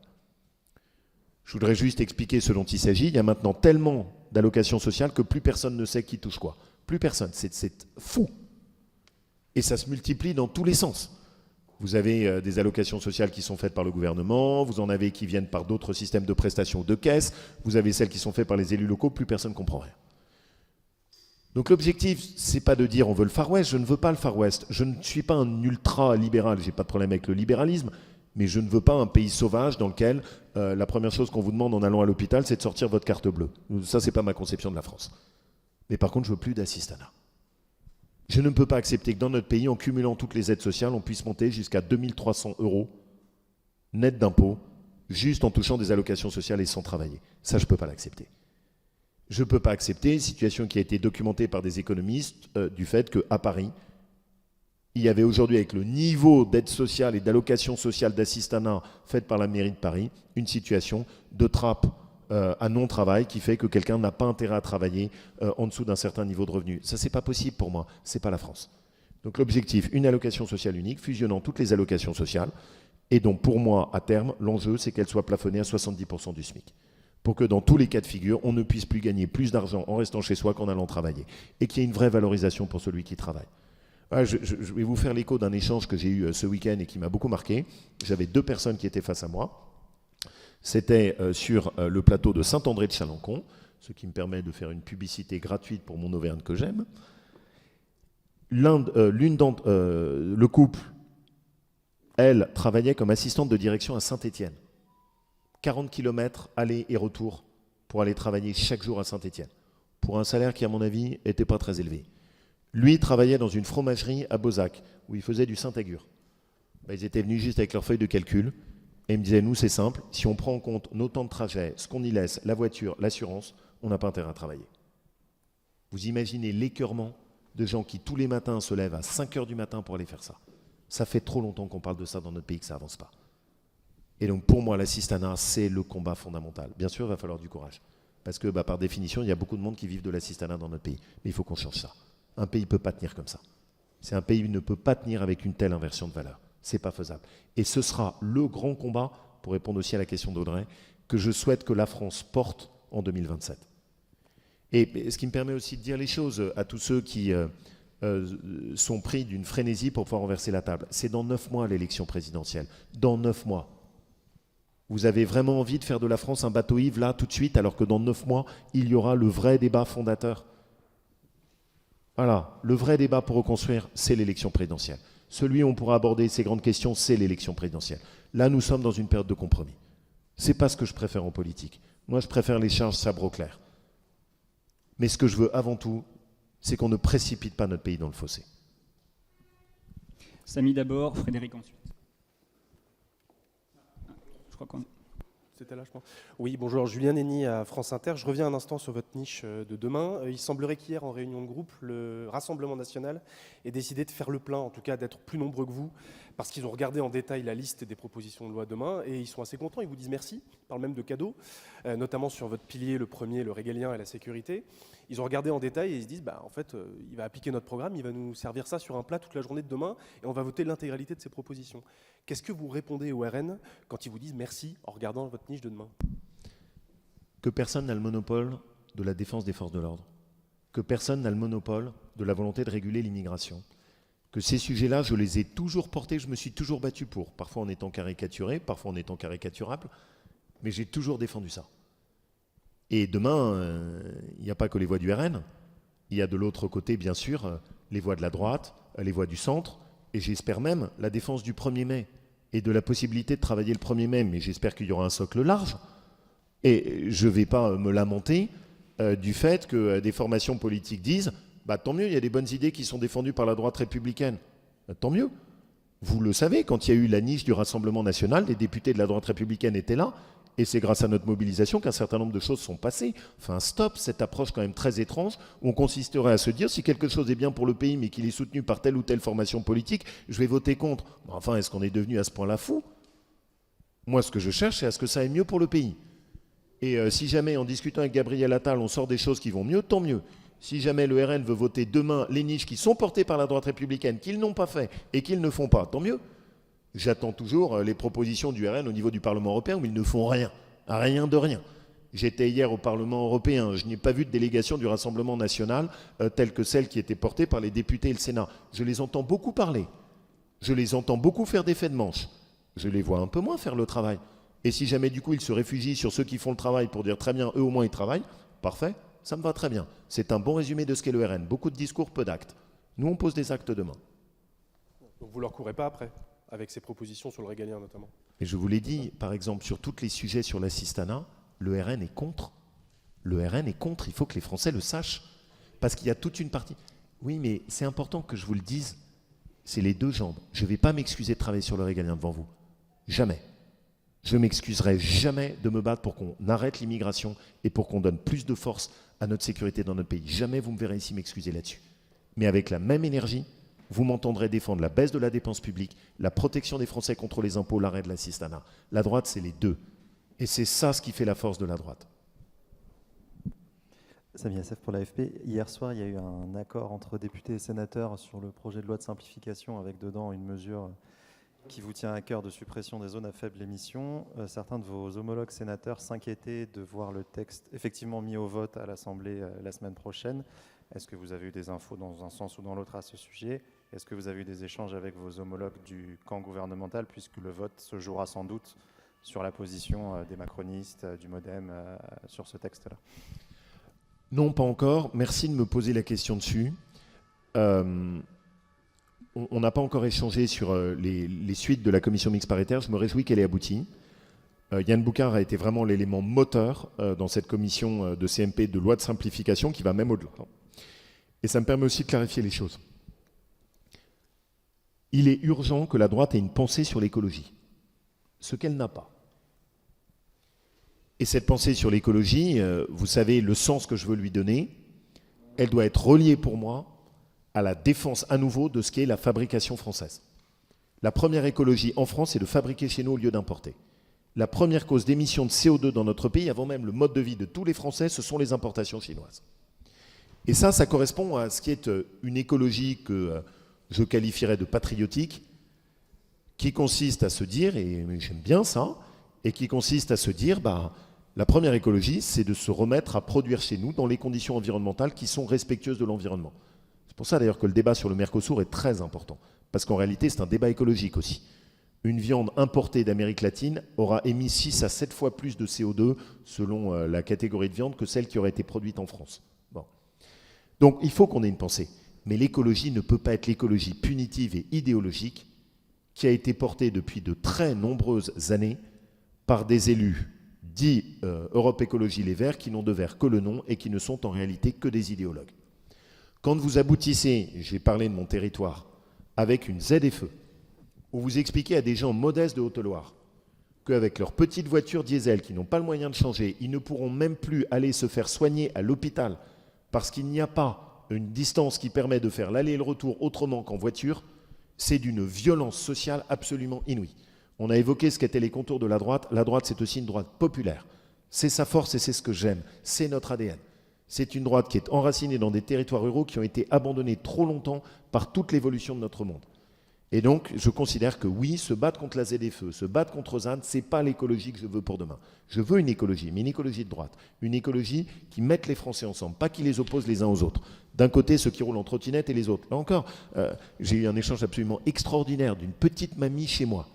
[SPEAKER 3] Je voudrais juste expliquer ce dont il s'agit. Il y a maintenant tellement d'allocations sociales que plus personne ne sait qui touche quoi. Plus personne. C'est fou. Et ça se multiplie dans tous les sens. Vous avez des allocations sociales qui sont faites par le gouvernement, vous en avez qui viennent par d'autres systèmes de prestations de caisse, vous avez celles qui sont faites par les élus locaux, plus personne ne comprend rien. Donc l'objectif, c'est pas de dire on veut le Far West, je ne veux pas le Far West. Je ne suis pas un ultra-libéral, j'ai pas de problème avec le libéralisme, mais je ne veux pas un pays sauvage dans lequel la première chose qu'on vous demande en allant à l'hôpital, c'est de sortir votre carte bleue. Ça, c'est pas ma conception de la France. Mais par contre, je veux plus d'assistanat. Je ne peux pas accepter que dans notre pays, en cumulant toutes les aides sociales, on puisse monter jusqu'à 2300 € net d'impôts, juste en touchant des allocations sociales et sans travailler. Ça, je ne peux pas l'accepter. Je ne peux pas accepter une situation qui a été documentée par des économistes du fait qu'à Paris, il y avait aujourd'hui, avec le niveau d'aide sociale et d'allocation sociale d'assistanat faite par la mairie de Paris, une situation de trappe à non-travail qui fait que quelqu'un n'a pas intérêt à travailler en dessous d'un certain niveau de revenu. Ça, c'est pas possible pour moi. C'est pas la France. Donc l'objectif, une allocation sociale unique, fusionnant toutes les allocations sociales. Et donc pour moi, à terme, l'enjeu, c'est qu'elle soit plafonnée à 70% du SMIC. Pour que dans tous les cas de figure, on ne puisse plus gagner plus d'argent en restant chez soi qu'en allant travailler. Et qu'il y ait une vraie valorisation pour celui qui travaille. Voilà, je vais vous faire l'écho d'un échange que j'ai eu ce week-end et qui m'a beaucoup marqué. J'avais 2 personnes qui étaient face à moi. C'était sur le plateau de Saint-André de Chalancon, ce qui me permet de faire une publicité gratuite pour mon Auvergne que j'aime. Le couple, elle, travaillait comme assistante de direction à Saint-Étienne. 40 km aller et retour pour aller travailler chaque jour à Saint-Étienne, pour un salaire qui, à mon avis, n'était pas très élevé. Lui travaillait dans une fromagerie à Beauzac, où il faisait du Saint-Agur. Ils étaient venus juste avec leur feuille de calcul, et ils me disaient, nous, c'est simple, si on prend en compte nos temps de trajet, ce qu'on y laisse, la voiture, l'assurance, on n'a pas intérêt à travailler. Vous imaginez l'écœurement de gens qui, tous les matins, se lèvent à 5 h du matin pour aller faire ça. Ça fait trop longtemps qu'on parle de ça dans notre pays que ça n'avance pas. Et donc, pour moi, l'assistanat, c'est le combat fondamental. Bien sûr, il va falloir du courage. Parce que, par définition, il y a beaucoup de monde qui vivent de l'assistanat dans notre pays. Mais il faut qu'on change ça. Un pays ne peut pas tenir comme ça. C'est un pays qui ne peut pas tenir avec une telle inversion de valeur. C'est pas faisable. Et ce sera le grand combat, pour répondre aussi à la question d'Audrey, que je souhaite que la France porte en 2027. Et ce qui me permet aussi de dire les choses à tous ceux qui sont pris d'une frénésie pour pouvoir renverser la table. C'est dans 9 mois l'élection présidentielle. Dans 9 mois. Vous avez vraiment envie de faire de la France un bateau ivre là tout de suite, alors que dans 9 mois, il y aura le vrai débat fondateur. Voilà, le vrai débat pour reconstruire, c'est l'élection présidentielle. Celui où on pourra aborder ces grandes questions, c'est l'élection présidentielle. Là, nous sommes dans une période de compromis. Ce n'est pas ce que je préfère en politique. Moi, je préfère les charges sabre au clair. Mais ce que je veux avant tout, c'est qu'on ne précipite pas notre pays dans le fossé.
[SPEAKER 1] Samy d'abord, Frédéric ensuite. Je crois qu'on...
[SPEAKER 11] C'était là, je pense. Oui, bonjour, Julien Nenny à France Inter. Je reviens un instant sur votre niche de demain. Il semblerait qu'hier, en réunion de groupe, le Rassemblement national ait décidé de faire le plein, en tout cas d'être plus nombreux que vous, parce qu'ils ont regardé en détail la liste des propositions de loi demain, et ils sont assez contents, ils vous disent merci, ils parlent même de cadeaux, notamment sur votre pilier, le premier, le régalien et la sécurité. Ils ont regardé en détail et ils se disent, en fait, il va appliquer notre programme, il va nous servir ça sur un plat toute la journée de demain, et on va voter l'intégralité de ses propositions. Qu'est-ce que vous répondez au RN quand ils vous disent merci en regardant votre niche de demain ?
[SPEAKER 3] Que personne n'a le monopole de la défense des forces de l'ordre, que personne n'a le monopole de la volonté de réguler l'immigration, que ces sujets-là, je les ai toujours portés, je me suis toujours battu pour, parfois en étant caricaturé, parfois en étant caricaturable, mais j'ai toujours défendu ça. Et demain, il n'y a pas que les voix du RN, il y a de l'autre côté, bien sûr, les voix de la droite, les voix du centre, et j'espère même la défense du 1er mai, et de la possibilité de travailler le 1er mai, mais j'espère qu'il y aura un socle large. Et je ne vais pas me lamenter du fait que des formations politiques disent bah, tant mieux, il y a des bonnes idées qui sont défendues par la droite républicaine. Tant mieux. Vous le savez, quand il y a eu la niche du Rassemblement national, les députés de la droite républicaine étaient là, et c'est grâce à notre mobilisation qu'un certain nombre de choses sont passées. Enfin, stop, cette approche quand même très étrange, où on consisterait à se dire si quelque chose est bien pour le pays, mais qu'il est soutenu par telle ou telle formation politique, je vais voter contre. Enfin, est-ce qu'on est devenu à ce point-là fou? Moi, ce que je cherche, c'est à ce que ça aille mieux pour le pays. Et si jamais, en discutant avec Gabriel Attal, on sort des choses qui vont mieux, tant mieux. Si jamais le RN veut voter demain les niches qui sont portées par la droite républicaine, qu'ils n'ont pas fait et qu'ils ne font pas, tant mieux. J'attends toujours les propositions du RN au niveau du Parlement européen où ils ne font rien, rien de rien. J'étais hier au Parlement européen, je n'ai pas vu de délégation du Rassemblement national telle que celle qui était portée par les députés et le Sénat. Je les entends beaucoup parler, je les entends beaucoup faire des faits de manche, je les vois un peu moins faire le travail. Et si jamais du coup ils se réfugient sur ceux qui font le travail pour dire très bien, eux au moins ils travaillent, parfait, ça me va très bien. C'est un bon résumé de ce qu'est le RN. Beaucoup de discours, peu d'actes. Nous on pose des actes demain.
[SPEAKER 11] Donc vous ne leur courez pas après, avec ces propositions sur le régalien notamment?
[SPEAKER 3] Et je vous l'ai dit, par exemple, sur tous les sujets sur l'assistanat, le RN est contre. Le RN est contre, il faut que les Français le sachent. Parce qu'il y a toute une partie... Oui, mais c'est important que je vous le dise, c'est les deux jambes. Je ne vais pas m'excuser de travailler sur le régalien devant vous. Jamais. Je ne m'excuserai jamais de me battre pour qu'on arrête l'immigration et pour qu'on donne plus de force à notre sécurité dans notre pays. Jamais vous me verrez ici m'excuser là-dessus. Mais avec la même énergie, vous m'entendrez défendre la baisse de la dépense publique, la protection des Français contre les impôts, l'arrêt de l'assistanat. La droite, c'est les deux. Et c'est ça ce qui fait la force de la droite.
[SPEAKER 12] Sami Assef pour l'AFP. Hier soir, il y a eu un accord entre députés et sénateurs sur le projet de loi de simplification avec dedans une mesure qui vous tient à cœur de suppression des zones à faible émission. Certains de vos homologues sénateurs s'inquiétaient de voir le texte effectivement mis au vote à l'Assemblée la semaine prochaine. Est-ce que vous avez eu des infos dans un sens ou dans l'autre à ce sujet? Est-ce que vous avez eu des échanges avec vos homologues du camp gouvernemental, puisque le vote se jouera sans doute sur la position des macronistes, du MoDem, sur ce texte-là?
[SPEAKER 3] Non, pas encore. Merci de me poser la question dessus. On n'a pas encore échangé sur les suites de la commission mixte paritaire. Je me réjouis qu'elle ait abouti. Yann Boucard a été vraiment l'élément moteur dans cette commission de CMP de loi de simplification qui va même au-delà. Et ça me permet aussi de clarifier les choses. Il est urgent que la droite ait une pensée sur l'écologie, ce qu'elle n'a pas. Et cette pensée sur l'écologie, vous savez le sens que je veux lui donner, elle doit être reliée pour moi à la défense à nouveau de ce qu'est la fabrication française. La première écologie en France, c'est de fabriquer chez nous au lieu d'importer. La première cause d'émission de CO2 dans notre pays, avant même le mode de vie de tous les Français, ce sont les importations chinoises. Et ça correspond à ce qui est une écologie que je qualifierais de patriotique, qui consiste à se dire, et j'aime bien ça, et qui consiste à se dire, la première écologie, c'est de se remettre à produire chez nous dans les conditions environnementales qui sont respectueuses de l'environnement. C'est pour ça d'ailleurs que le débat sur le Mercosur est très important, parce qu'en réalité, c'est un débat écologique aussi. Une viande importée d'Amérique latine aura émis 6 à 7 fois plus de CO2 selon la catégorie de viande que celle qui aurait été produite en France. Bon. Donc il faut qu'on ait une pensée. Mais l'écologie ne peut pas être l'écologie punitive et idéologique qui a été portée depuis de très nombreuses années par des élus dits Europe Écologie Les Verts qui n'ont de vert que le nom et qui ne sont en réalité que des idéologues. Quand vous aboutissez, j'ai parlé de mon territoire, avec une ZFE, où vous expliquez à des gens modestes de Haute-Loire qu'avec leurs petites voitures diesel qui n'ont pas le moyen de changer, ils ne pourront même plus aller se faire soigner à l'hôpital parce qu'il n'y a pas une distance qui permet de faire l'aller et le retour autrement qu'en voiture, c'est d'une violence sociale absolument inouïe. On a évoqué ce qu'étaient les contours de la droite. La droite, c'est aussi une droite populaire. C'est sa force et c'est ce que j'aime. C'est notre ADN. C'est une droite qui est enracinée dans des territoires ruraux qui ont été abandonnés trop longtemps par toute l'évolution de notre monde. Et donc, je considère que oui, se battre contre la ZFE, se battre contre ZAN, ce n'est pas l'écologie que je veux pour demain. Je veux une écologie, mais une écologie de droite. Une écologie qui mette les Français ensemble, pas qui les oppose les uns aux autres. D'un côté, ceux qui roulent en trottinette et les autres. Là encore, j'ai eu un échange absolument extraordinaire d'une petite mamie chez moi,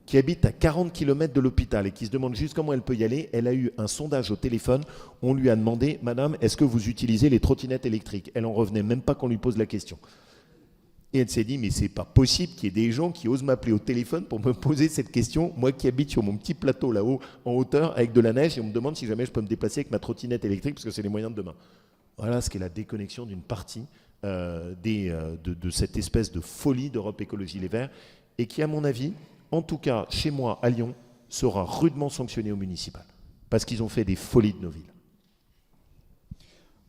[SPEAKER 3] qui habite à 40 km de l'hôpital et qui se demande juste comment elle peut y aller. Elle a eu un sondage au téléphone. On lui a demandé, « Madame, est-ce que vous utilisez les trottinettes électriques ?» Elle en revenait même pas qu'on lui pose la question. Et elle s'est dit, mais c'est pas possible qu'il y ait des gens qui osent m'appeler au téléphone pour me poser cette question, moi qui habite sur mon petit plateau là-haut, en hauteur, avec de la neige, et on me demande si jamais je peux me déplacer avec ma trottinette électrique, parce que c'est les moyens de demain. Voilà ce qu'est la déconnexion d'une partie de cette espèce de folie d'Europe Écologie Les Verts, et qui, à mon avis, en tout cas chez moi à Lyon, sera rudement sanctionnée au municipal, parce qu'ils ont fait des folies de nos villes.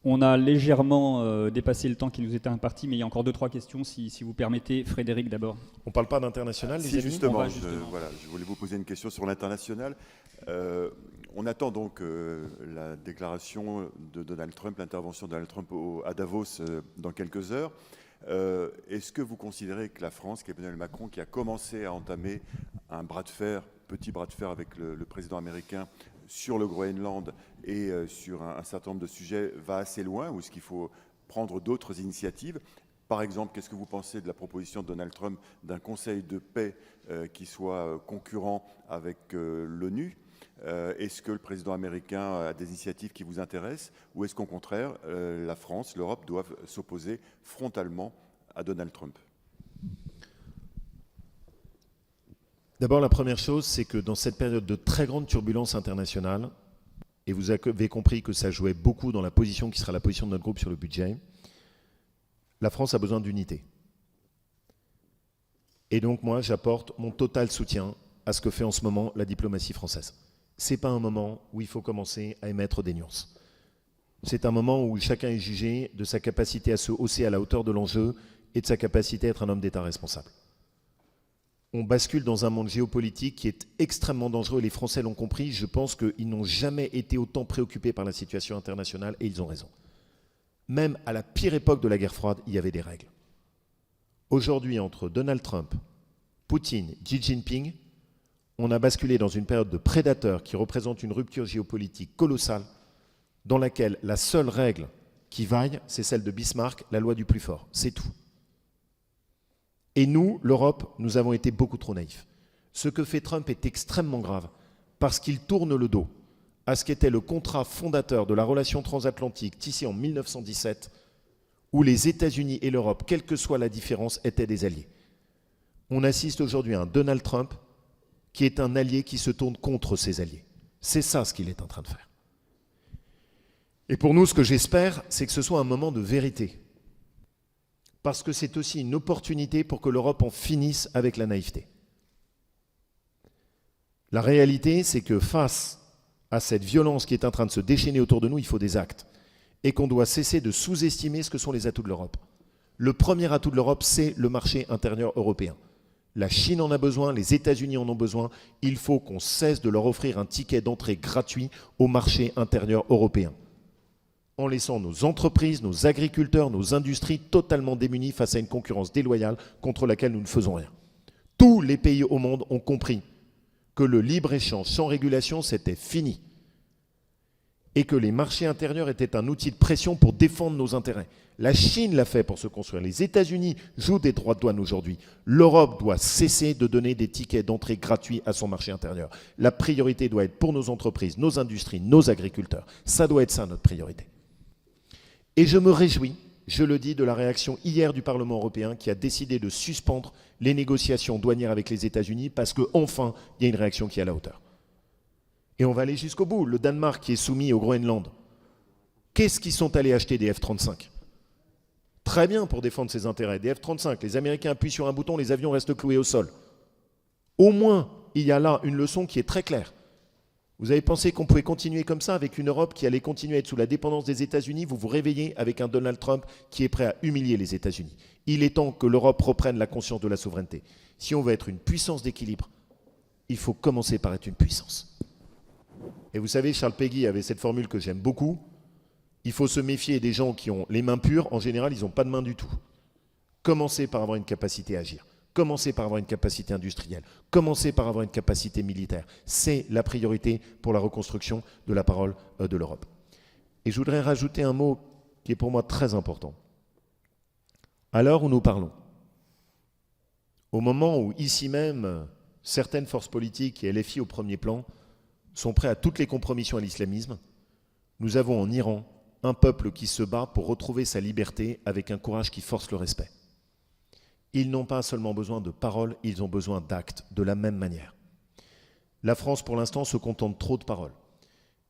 [SPEAKER 1] On a légèrement dépassé le temps qui nous était imparti, mais il y a encore 2-3 questions, si vous permettez. Frédéric, d'abord.
[SPEAKER 3] On ne parle pas d'international, les amis ?
[SPEAKER 4] Justement, je voulais vous poser une question sur l'international. On attend donc la déclaration de Donald Trump, l'intervention de Donald Trump à Davos dans quelques heures. Est-ce que vous considérez que la France, qu'Emmanuel Macron, qui a commencé à entamer un petit bras de fer avec le président américain sur le Groenland et sur un certain nombre de sujets, va assez loin, ou est-ce qu'il faut prendre d'autres initiatives ? Par exemple, qu'est-ce que vous pensez de la proposition de Donald Trump d'un conseil de paix qui soit concurrent avec l'ONU ? Est-ce que le président américain a des initiatives qui vous intéressent, ou est-ce qu'au contraire, la France, l'Europe doivent s'opposer frontalement à Donald Trump ?
[SPEAKER 3] D'abord, la première chose, c'est que dans cette période de très grande turbulence internationale, et vous avez compris que ça jouait beaucoup dans la position qui sera la position de notre groupe sur le budget, la France a besoin d'unité. Et donc moi, j'apporte mon total soutien à ce que fait en ce moment la diplomatie française. Ce n'est pas un moment où il faut commencer à émettre des nuances. C'est un moment où chacun est jugé de sa capacité à se hausser à la hauteur de l'enjeu et de sa capacité à être un homme d'État responsable. On bascule dans un monde géopolitique qui est extrêmement dangereux et les Français l'ont compris. Je pense qu'ils n'ont jamais été autant préoccupés par la situation internationale et ils ont raison. Même à la pire époque de la guerre froide, il y avait des règles. Aujourd'hui, entre Donald Trump, Poutine, Xi Jinping, on a basculé dans une période de prédateurs qui représente une rupture géopolitique colossale dans laquelle la seule règle qui vaille, c'est celle de Bismarck, la loi du plus fort. C'est tout. Et nous, l'Europe, nous avons été beaucoup trop naïfs. Ce que fait Trump est extrêmement grave parce qu'il tourne le dos à ce qu'était le contrat fondateur de la relation transatlantique tissée en 1917 où les États-Unis et l'Europe, quelle que soit la différence, étaient des alliés. On assiste aujourd'hui à un Donald Trump qui est un allié qui se tourne contre ses alliés. C'est ça ce qu'il est en train de faire. Et pour nous, ce que j'espère, c'est que ce soit un moment de vérité. Parce que c'est aussi une opportunité pour que l'Europe en finisse avec la naïveté. La réalité, c'est que face à cette violence qui est en train de se déchaîner autour de nous, il faut des actes. Et qu'on doit cesser de sous-estimer ce que sont les atouts de l'Europe. Le premier atout de l'Europe, c'est le marché intérieur européen. La Chine en a besoin, les États-Unis en ont besoin. Il faut qu'on cesse de leur offrir un ticket d'entrée gratuit au marché intérieur européen, en laissant nos entreprises, nos agriculteurs, nos industries totalement démunis face à une concurrence déloyale contre laquelle nous ne faisons rien. Tous les pays au monde ont compris que le libre-échange sans régulation, c'était fini. Et que les marchés intérieurs étaient un outil de pression pour défendre nos intérêts. La Chine l'a fait pour se construire. Les États-Unis jouent des droits de douane aujourd'hui. L'Europe doit cesser de donner des tickets d'entrée gratuits à son marché intérieur. La priorité doit être pour nos entreprises, nos industries, nos agriculteurs. Ça doit être ça notre priorité. Et je me réjouis, je le dis, de la réaction hier du Parlement européen qui a décidé de suspendre les négociations douanières avec les États-Unis parce qu'enfin, il y a une réaction qui est à la hauteur. Et on va aller jusqu'au bout. Le Danemark qui est soumis au Groenland, qu'est-ce qu'ils sont allés acheter des F-35 ? Très bien pour défendre ses intérêts. Des F-35, les Américains appuient sur un bouton, les avions restent cloués au sol. Au moins, il y a là une leçon qui est très claire. Vous avez pensé qu'on pouvait continuer comme ça avec une Europe qui allait continuer à être sous la dépendance des États-Unis. Vous vous réveillez avec un Donald Trump qui est prêt à humilier les États-Unis. Il est temps que l'Europe reprenne la conscience de la souveraineté. Si on veut être une puissance d'équilibre, il faut commencer par être une puissance. Et vous savez, Charles Péguy avait cette formule que j'aime beaucoup. Il faut se méfier des gens qui ont les mains pures. En général, ils n'ont pas de mains du tout. Commencez par avoir une capacité à agir. Commencez par avoir une capacité industrielle. Commencez par avoir une capacité militaire. C'est la priorité pour la reconstruction de la parole de l'Europe. Et je voudrais rajouter un mot qui est pour moi très important. À l'heure où nous parlons, au moment où ici même, certaines forces politiques et LFI au premier plan sont prêts à toutes les compromissions à l'islamisme, nous avons en Iran un peuple qui se bat pour retrouver sa liberté avec un courage qui force le respect. Ils n'ont pas seulement besoin de paroles, ils ont besoin d'actes, de la même manière. La France, pour l'instant, se contente trop de paroles.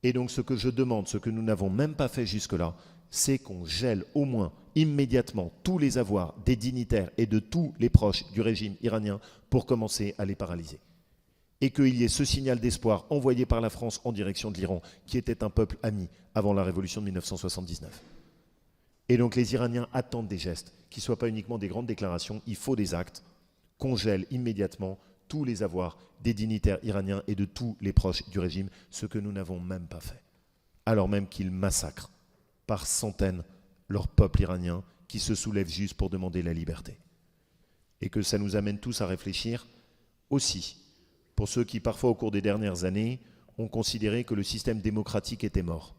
[SPEAKER 3] Et donc ce que je demande, ce que nous n'avons même pas fait jusque-là, c'est qu'on gèle au moins immédiatement tous les avoirs des dignitaires et de tous les proches du régime iranien pour commencer à les paralyser. Et qu'il y ait ce signal d'espoir envoyé par la France en direction de l'Iran, qui était un peuple ami avant la révolution de 1979. Et donc les Iraniens attendent des gestes, qui ne soient pas uniquement des grandes déclarations, il faut des actes, qu'on gèle immédiatement tous les avoirs des dignitaires iraniens et de tous les proches du régime, ce que nous n'avons même pas fait. Alors même qu'ils massacrent par centaines leur peuple iranien qui se soulève juste pour demander la liberté. Et que ça nous amène tous à réfléchir aussi, pour ceux qui parfois au cours des dernières années ont considéré que le système démocratique était mort.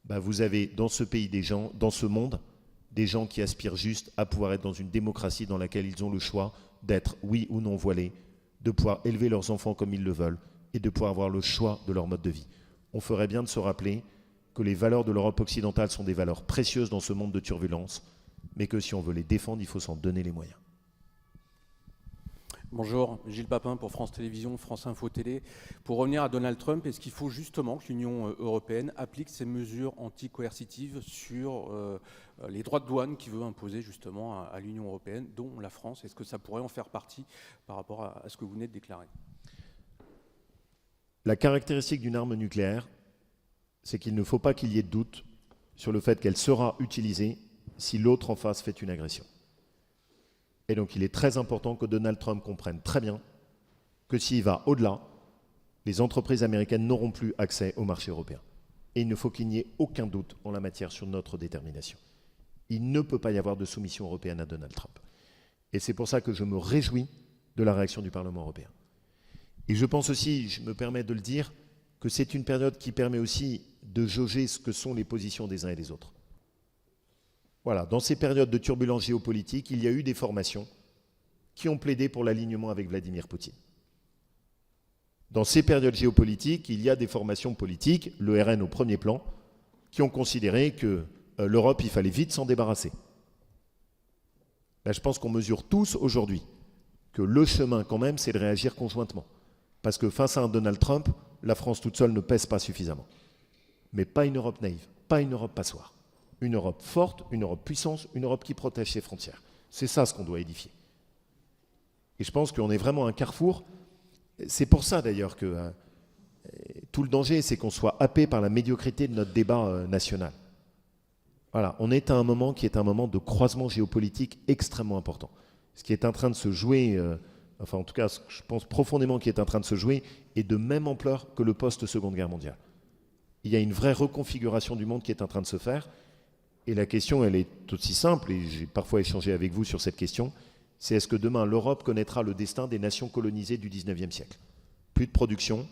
[SPEAKER 3] Vous avez dans ce pays des gens, dans ce monde, des gens qui aspirent juste à pouvoir être dans une démocratie dans laquelle ils ont le choix d'être oui ou non voilés, de pouvoir élever leurs enfants comme ils le veulent et de pouvoir avoir le choix de leur mode de vie. On ferait bien de se rappeler que les valeurs de l'Europe occidentale sont des valeurs précieuses dans ce monde de turbulence, mais que si on veut les défendre, il faut s'en donner les moyens.
[SPEAKER 13] Bonjour, Gilles Papin pour France Télévisions, France Info Télé. Pour revenir à Donald Trump, est-ce qu'il faut justement que l'Union européenne applique ces mesures anti-coercitives sur les droits de douane qu'il veut imposer justement à l'Union européenne, dont la France? Est-ce que ça pourrait en faire partie par rapport à ce que vous venez de déclarer?
[SPEAKER 3] La caractéristique d'une arme nucléaire, c'est qu'il ne faut pas qu'il y ait de doute sur le fait qu'elle sera utilisée si l'autre en face fait une agression. Et donc il est très important que Donald Trump comprenne très bien que s'il va au-delà, les entreprises américaines n'auront plus accès au marché européen. Et il ne faut qu'il n'y ait aucun doute en la matière sur notre détermination. Il ne peut pas y avoir de soumission européenne à Donald Trump. Et c'est pour ça que je me réjouis de la réaction du Parlement européen. Et je pense aussi, je me permets de le dire, que c'est une période qui permet aussi de jauger ce que sont les positions des uns et des autres. Voilà, dans ces périodes de turbulence géopolitique, il y a eu des formations qui ont plaidé pour l'alignement avec Vladimir Poutine. Dans ces périodes géopolitiques, il y a des formations politiques, le RN au premier plan, qui ont considéré que l'Europe, il fallait vite s'en débarrasser. Je pense qu'on mesure tous aujourd'hui que le chemin quand même, c'est de réagir conjointement. Parce que face à un Donald Trump, la France toute seule ne pèse pas suffisamment. Mais pas une Europe naïve, pas une Europe passoire. Une Europe forte, une Europe puissance, une Europe qui protège ses frontières. C'est ça ce qu'on doit édifier. Et je pense qu'on est vraiment à un carrefour. C'est pour ça d'ailleurs que tout le danger, c'est qu'on soit happé par la médiocrité de notre débat national. Voilà, on est à un moment qui est un moment de croisement géopolitique extrêmement important. Ce qui est en train de se jouer, enfin en tout cas, ce que je pense profondément qui est en train de se jouer, est de même ampleur que le post-Seconde Guerre mondiale. Il y a une vraie reconfiguration du monde qui est en train de se faire. Et la question, elle est aussi simple, et j'ai parfois échangé avec vous sur cette question, c'est est-ce que demain l'Europe connaîtra le destin des nations colonisées du 19e siècle? Plus de production,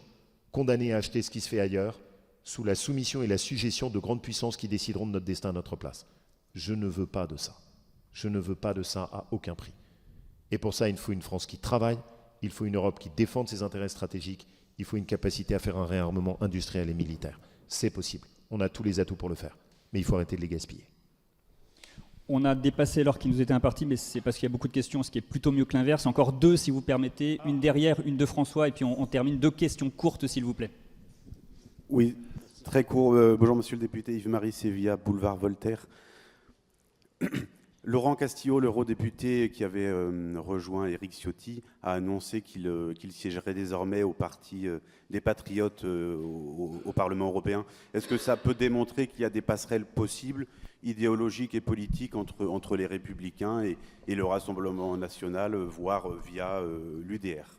[SPEAKER 3] condamnées à acheter ce qui se fait ailleurs, sous la soumission et la suggestion de grandes puissances qui décideront de notre destin à notre place. Je ne veux pas de ça. Je ne veux pas de ça à aucun prix. Et pour ça, il faut une France qui travaille, il faut une Europe qui défende ses intérêts stratégiques, il faut une capacité à faire un réarmement industriel et militaire. C'est possible. On a tous les atouts pour le faire. Mais il faut arrêter de les gaspiller.
[SPEAKER 1] On a dépassé l'heure qui nous était impartie, mais c'est parce qu'il y a beaucoup de questions, ce qui est plutôt mieux que l'inverse. Encore deux, si vous permettez. Une derrière, une de François, et puis on termine. Deux questions courtes, s'il vous plaît.
[SPEAKER 14] Oui, très court. Bonjour, monsieur le député. Yves-Marie Sévilla, boulevard Voltaire. Laurent Castillo, l'eurodéputé qui avait rejoint Éric Ciotti, a annoncé qu'il siégerait désormais au parti des Patriotes au Parlement européen. Est-ce que ça peut démontrer qu'il y a des passerelles possibles, idéologiques et politiques, entre les Républicains et le Rassemblement national, voire via l'UDR?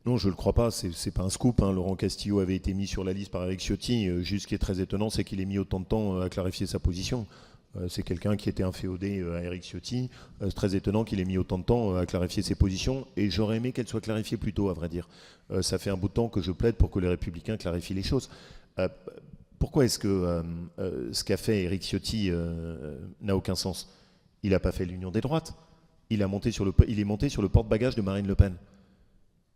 [SPEAKER 3] Non, je ne le crois pas, c'est pas un scoop. Laurent Castillo avait été mis sur la liste par Éric Ciotti. Juste ce qui est très étonnant, c'est qu'il ait mis autant de temps à clarifier sa position. C'est quelqu'un qui était inféodé à Éric Ciotti. C'est très étonnant qu'il ait mis autant de temps à clarifier ses positions, et j'aurais aimé qu'elles soient clarifiées plus tôt, à vrai dire. Ça fait un bout de temps que je plaide pour que les Républicains clarifient les choses. Pourquoi est-ce que ce qu'a fait Éric Ciotti n'a aucun sens? Il n'a pas fait l'union des droites. Il est monté sur le porte-bagages de Marine Le Pen.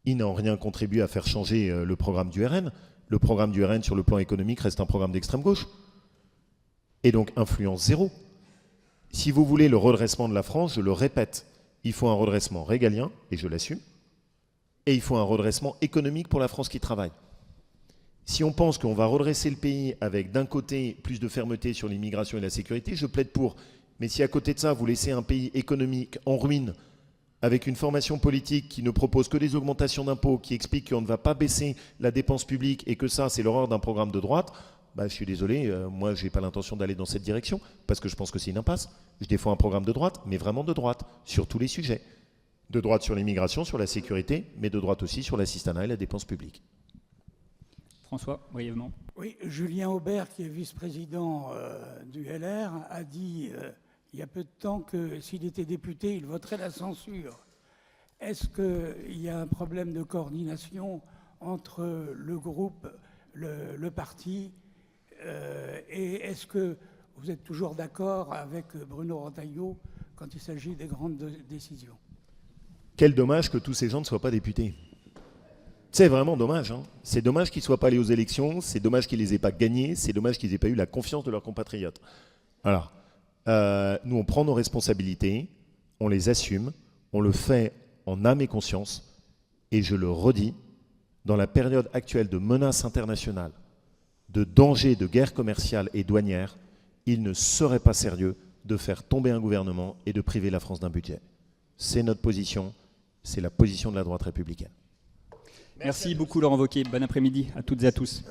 [SPEAKER 3] Il n'a en rien contribué à faire changer le programme du RN. Le programme du RN sur le plan économique reste un programme d'extrême gauche. Et donc influence zéro. Si vous voulez le redressement de la France, je le répète, il faut un redressement régalien, et je l'assume, et il faut un redressement économique pour la France qui travaille. Si on pense qu'on va redresser le pays avec d'un côté plus de fermeté sur l'immigration et la sécurité, je plaide pour. Mais si à côté de ça, vous laissez un pays économique en ruine, avec une formation politique qui ne propose que des augmentations d'impôts, qui explique qu'on ne va pas baisser la dépense publique et que ça, c'est l'horreur d'un programme de droite, je suis désolé, moi, je n'ai pas l'intention d'aller dans cette direction, parce que je pense que c'est une impasse. Je défends un programme de droite, mais vraiment de droite, sur tous les sujets. De droite sur l'immigration, sur la sécurité, mais de droite aussi sur l'assistanat et la dépense publique.
[SPEAKER 1] François, brièvement.
[SPEAKER 15] Oui, Julien Aubert, qui est vice-président du LR, a dit il y a peu de temps que s'il était député, il voterait la censure. Est-ce qu'il y a un problème de coordination entre le groupe, le parti, et est-ce que vous êtes toujours d'accord avec Bruno Retailleau quand il s'agit des grandes décisions?
[SPEAKER 3] Quel dommage que tous ces gens ne soient pas députés. C'est vraiment dommage. C'est dommage qu'ils ne soient pas allés aux élections, c'est dommage qu'ils ne les aient pas gagnés, c'est dommage qu'ils n'aient pas eu la confiance de leurs compatriotes. Alors, nous, on prend nos responsabilités, on les assume, on le fait en âme et conscience, et je le redis, dans la période actuelle de menaces internationales, de danger de guerre commerciale et douanière, il ne serait pas sérieux de faire tomber un gouvernement et de priver la France d'un budget. C'est notre position, c'est la position de la droite républicaine.
[SPEAKER 1] Merci beaucoup Laurent Wauquiez. Bon après-midi à toutes et à tous.